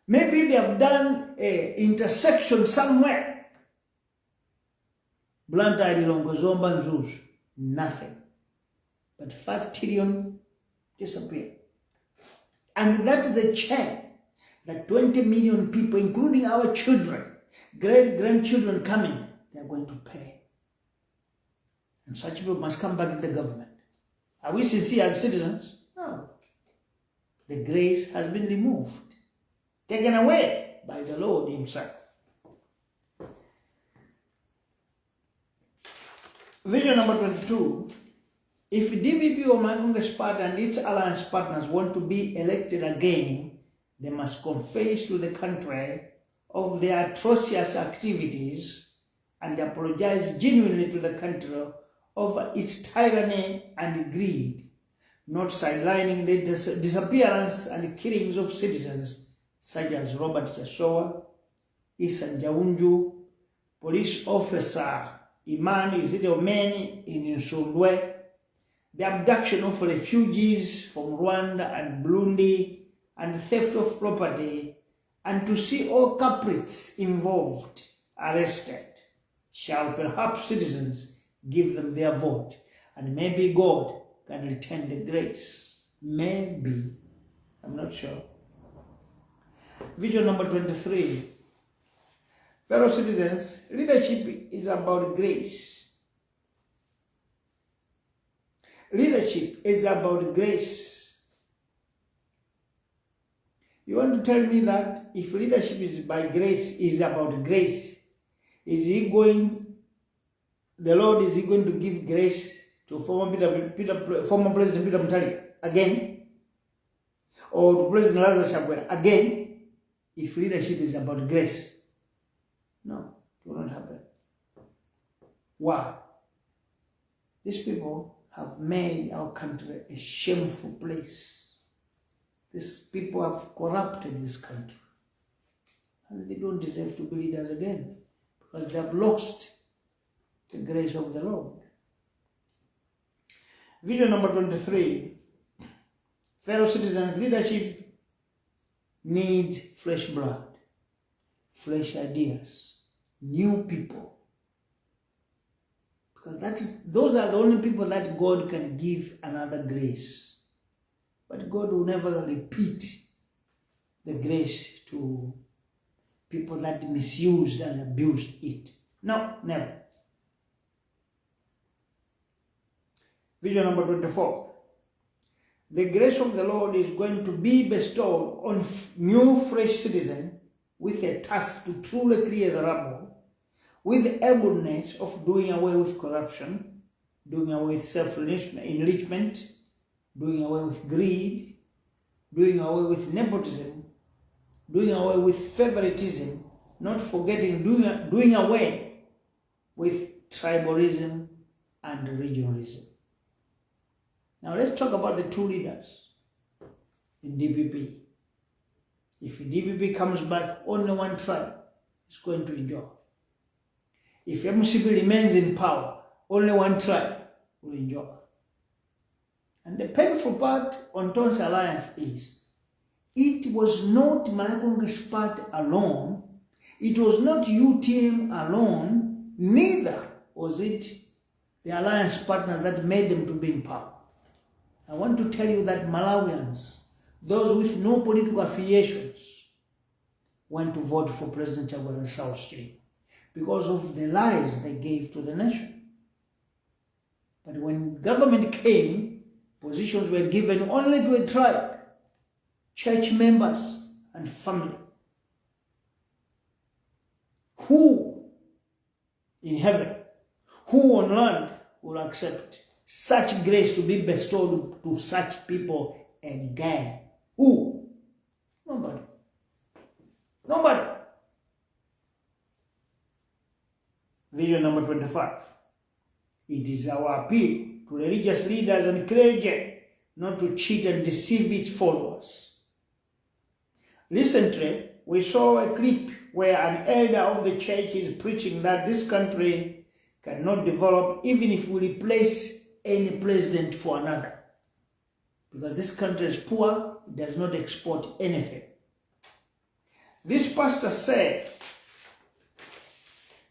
Maybe they have done an intersection somewhere. Blantyre, Lilongwe, Zomba, Nzuzu, nothing. But 5 trillion disappeared. And that is a chain that 20 million people, including our children, great-grandchildren coming, they are going to pay. And such people must come back in the government. Are we sincere as citizens? No. The grace has been removed, taken away by the Lord himself. Vision number 22. If DPP or my Congress party and its alliance partners want to be elected again, they must confess to the country of their atrocious activities and apologize genuinely to the country over its tyranny and greed, not sidelining the disappearance and killings of citizens such as Robert Chasowa, Isan Jaunju, police officer Imani Omeni in Nsundwe, the abduction of refugees from Rwanda and Burundi, and theft of property, and to see all culprits involved arrested. Shall perhaps citizens give them their vote, and maybe God can return the grace. Maybe. I'm not sure. Vision number 23. Fellow citizens, leadership is about grace. Leadership is about grace. You want to tell me that if leadership is by grace, is about grace, the Lord is he going to give grace to former President Peter Mutharika again? Or to President Lazarus Chakwera again? If leadership is about grace? No, it will not happen. Why? These people have made our country a shameful place. These people have corrupted this country. And they don't deserve to be leaders again because they have lost the grace of the Lord. Vision number 23. Fellow citizens, leadership needs fresh blood, fresh ideas, new people. Because those are the only people that God can give another grace. But God will never repeat the grace to people that misused and abused it. No, never. Vision number 24. The grace of the Lord is going to be bestowed on new fresh citizens with a task to truly clear the rubble, with the ableness of doing away with corruption, doing away with self-enrichment, doing away with greed, doing away with nepotism, doing away with favoritism, not forgetting doing away with tribalism and regionalism. Now let's talk about the two leaders in DPP. If DPP comes back, only one tribe is going to enjoy. If MCP remains in power, only one tribe will enjoy. And the painful part on Ton's alliance is, it was not Malacongress Party alone, it was not UTM alone, neither was it the alliance partners that made them to be in power. I want to tell you that Malawians, those with no political affiliations, went to vote for President Chakwera in South Stream because of the lies they gave to the nation. But when government came, positions were given only to a tribe, church members, and family. Who in heaven, who on land will accept such grace to be bestowed to such people again? Who? Nobody. Nobody. Vision number 25. It is our appeal to religious leaders and clergy not to cheat and deceive its followers. Recently, we saw a clip where an elder of the church is preaching that this country cannot develop even if we replace any president for another. Because this country is poor, it does not export anything. This pastor said,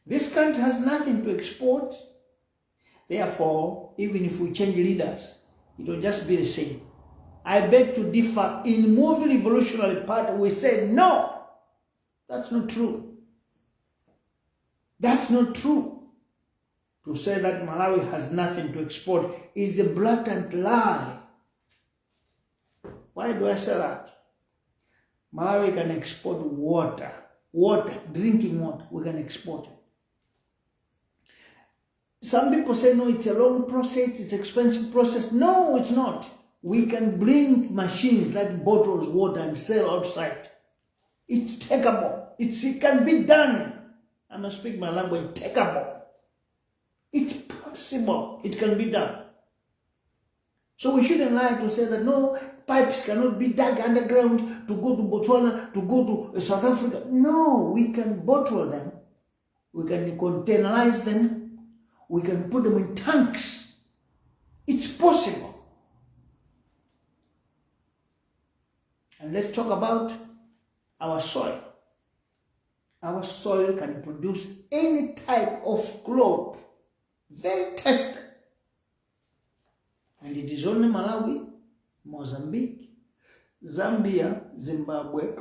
this country has nothing to export. Therefore, even if we change leaders, it will just be the same. I beg to differ. In Muvi Revolutionary Party, we said, no, that's not true. That's not true. To say that Malawi has nothing to export is a blatant lie. Why do I say that? Malawi can export water, drinking water, we can export it. Some people say, no, it's a long process, it's an expensive process. No, it's not. We can bring machines that bottles water and sell outside. It's takeable. It can be done. I'm not speaking my language, takeable. It's possible. It can be done. So we shouldn't lie to say that, no, pipes cannot be dug underground to go to Botswana, to go to South Africa. No, we can bottle them. We can containerize them. We can put them in tanks. It's possible. And let's talk about our soil. Our soil can produce any type of crop, very tasty. And it is only Malawi, Mozambique, Zambia, Zimbabwe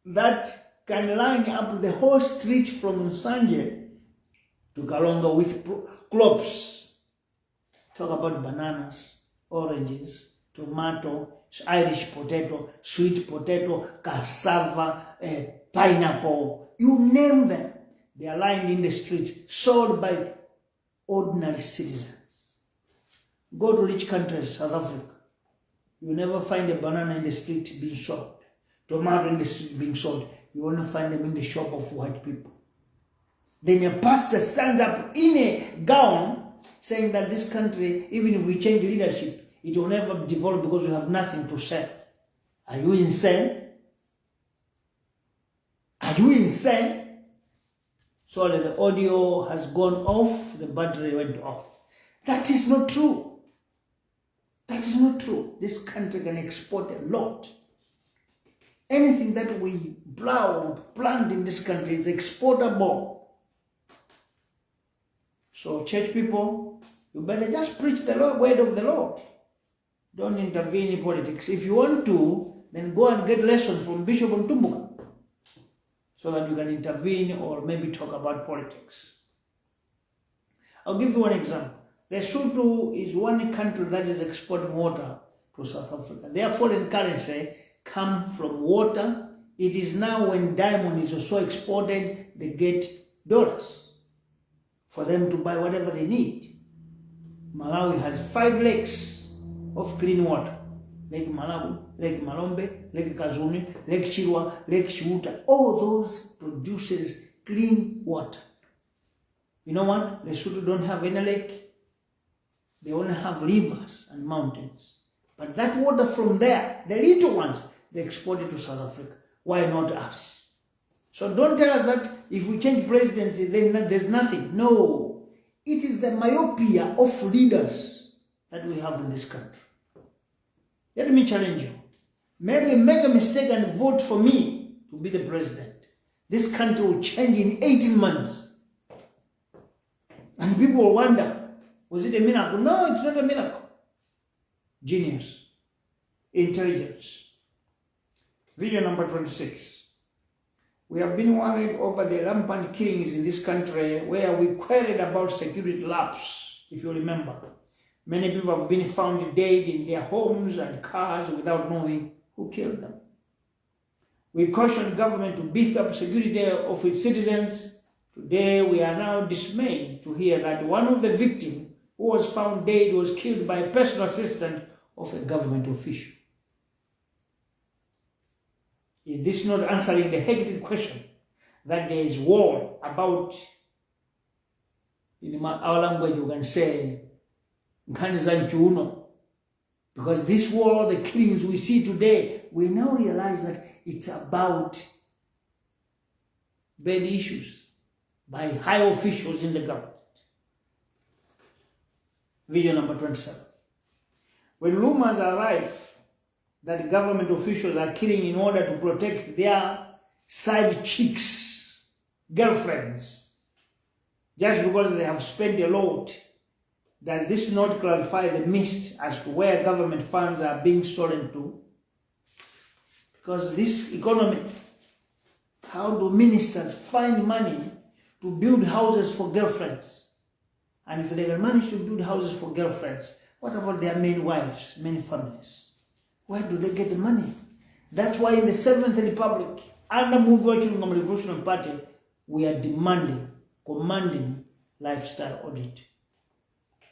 that can line up the whole street from Nsanje to Kalonga with crops. Talk about bananas, oranges, tomato, Irish potato, sweet potato, cassava, pineapple, you name them. They are lined in the streets, sold by ordinary citizens. Go to rich countries, South Africa. You never find a banana in the street being sold. Tomato in the street being sold. You only find them in the shop of white people. Then a pastor stands up in a gown saying that this country, even if we change leadership, it will never develop because we have nothing to sell. Are you insane? Are you insane? So that the audio has gone off, the battery went off. That is not true. That is not true. This country can export a lot. Anything that we plant in this country is exportable. So church people, you better just preach the word of the Lord. Don't intervene in politics. If you want to, then go and get lessons from Bishop Ntumbuka so that you can intervene or maybe talk about politics. I'll give you one example. Lesotho is one country that is exporting water to South Africa. Their foreign currency comes from water. It is now when diamond is also exported, they get dollars for them to buy whatever they need. Malawi has 5 lakes of clean water. Lake Malawi, Lake Malombe, Lake Kazuni, Lake Chirwa, Lake Chiuta. All those produces clean water. You know what? Lesotho don't have any lake. They only have rivers and mountains. But that water from there, the little ones, they export it to South Africa. Why not us? So don't tell us that if we change presidency, then there's nothing. No. It is the myopia of leaders that we have in this country. Let me challenge you. Maybe make a mistake and vote for me to be the president. This country will change in 18 months. And people will wonder, was it a miracle? No, it's not a miracle. Genius. Intelligence. Video number 26. We have been worried over the rampant killings in this country where we queried about security lapse, if you remember. Many people have been found dead in their homes and cars without knowing who killed them. We cautioned government to beef up security of its citizens. Today we are now dismayed to hear that one of the victims who was found dead was killed by a personal assistant of a government official. Is this not answering the hectic question that there is war about, in our language you can say, because this war, the killings we see today, we now realize that it's about bad issues by high officials in the government. Video number 27. When rumors arrive that government officials are killing in order to protect their side chicks, girlfriends, just because they have spent a lot. Does this not clarify the mist as to where government funds are being stolen to? Because this economy, how do ministers find money to build houses for girlfriends? And if they can manage to build houses for girlfriends, what about their main wives, main families? Where do they get the money? That's why in the 7th Republic, under Muvi Wachilungamo Revolutionary Party, we are commanding lifestyle audit.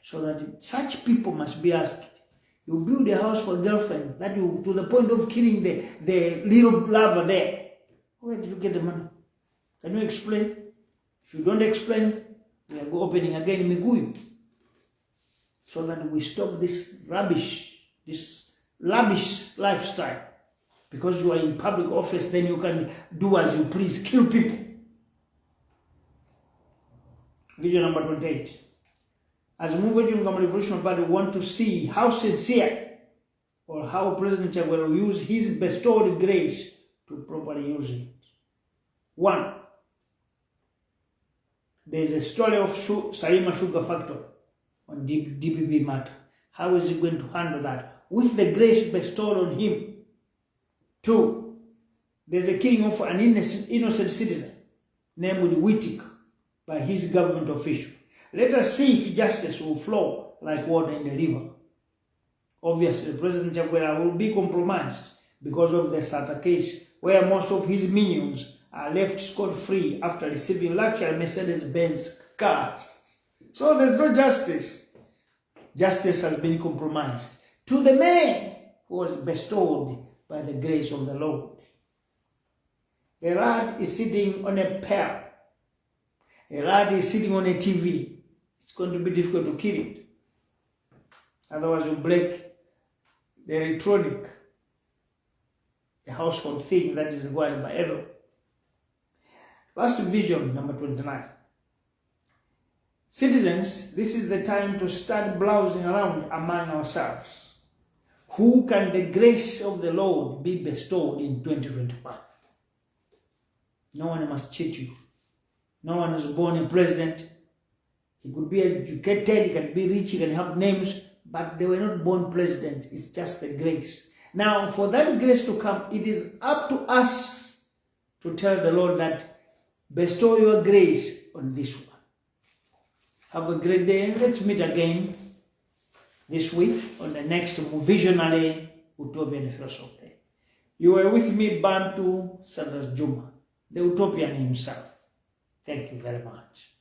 So that such people must be asked, you build a house for a girlfriend, that you, to the point of killing the little lover there. Where did you get the money? Can you explain? If you don't explain, we are opening again in Miguyu. So that we stop this rubbish, this lavish lifestyle. Because you are in public office, then you can do as you please, kill people. Video number 28. As Muvi Wachilungamo Revolutionary Party want to see how sincere or how President Chaguera will use his bestowed grace to properly use it. 1. There is a story of Saima Sugar Factory on DPP matter. How is he going to handle that with the grace bestowed on him? 2. There's a killing of an innocent citizen named Whittaker by his government official. Let us see if justice will flow like water in the river. Obviously, President Chaguera will be compromised because of the SATA case, where most of his minions are left scot-free after receiving luxury Mercedes-Benz cars. So there's no justice. Justice has been compromised to the man who was bestowed by the grace of the Lord. A rat is sitting on a pear. A rat is sitting on a TV. It's going to be difficult to kill it. Otherwise, you break the electronic, a household thing that is required by everyone. Last vision, number 29. Citizens, this is the time to start browsing around among ourselves. Who can the grace of the Lord be bestowed in 2025? No one must cheat you. No one is born a president. He could be educated, he can be rich, he can have names, but they were not born president. It's just the grace. Now, for that grace to come, it is up to us to tell the Lord that bestow your grace on this one. Have a great day. Let's meet again this week on the next Visionary Utopian Philosophy. You were with me, Bantu Sanders Juma, the Utopian himself. Thank you very much.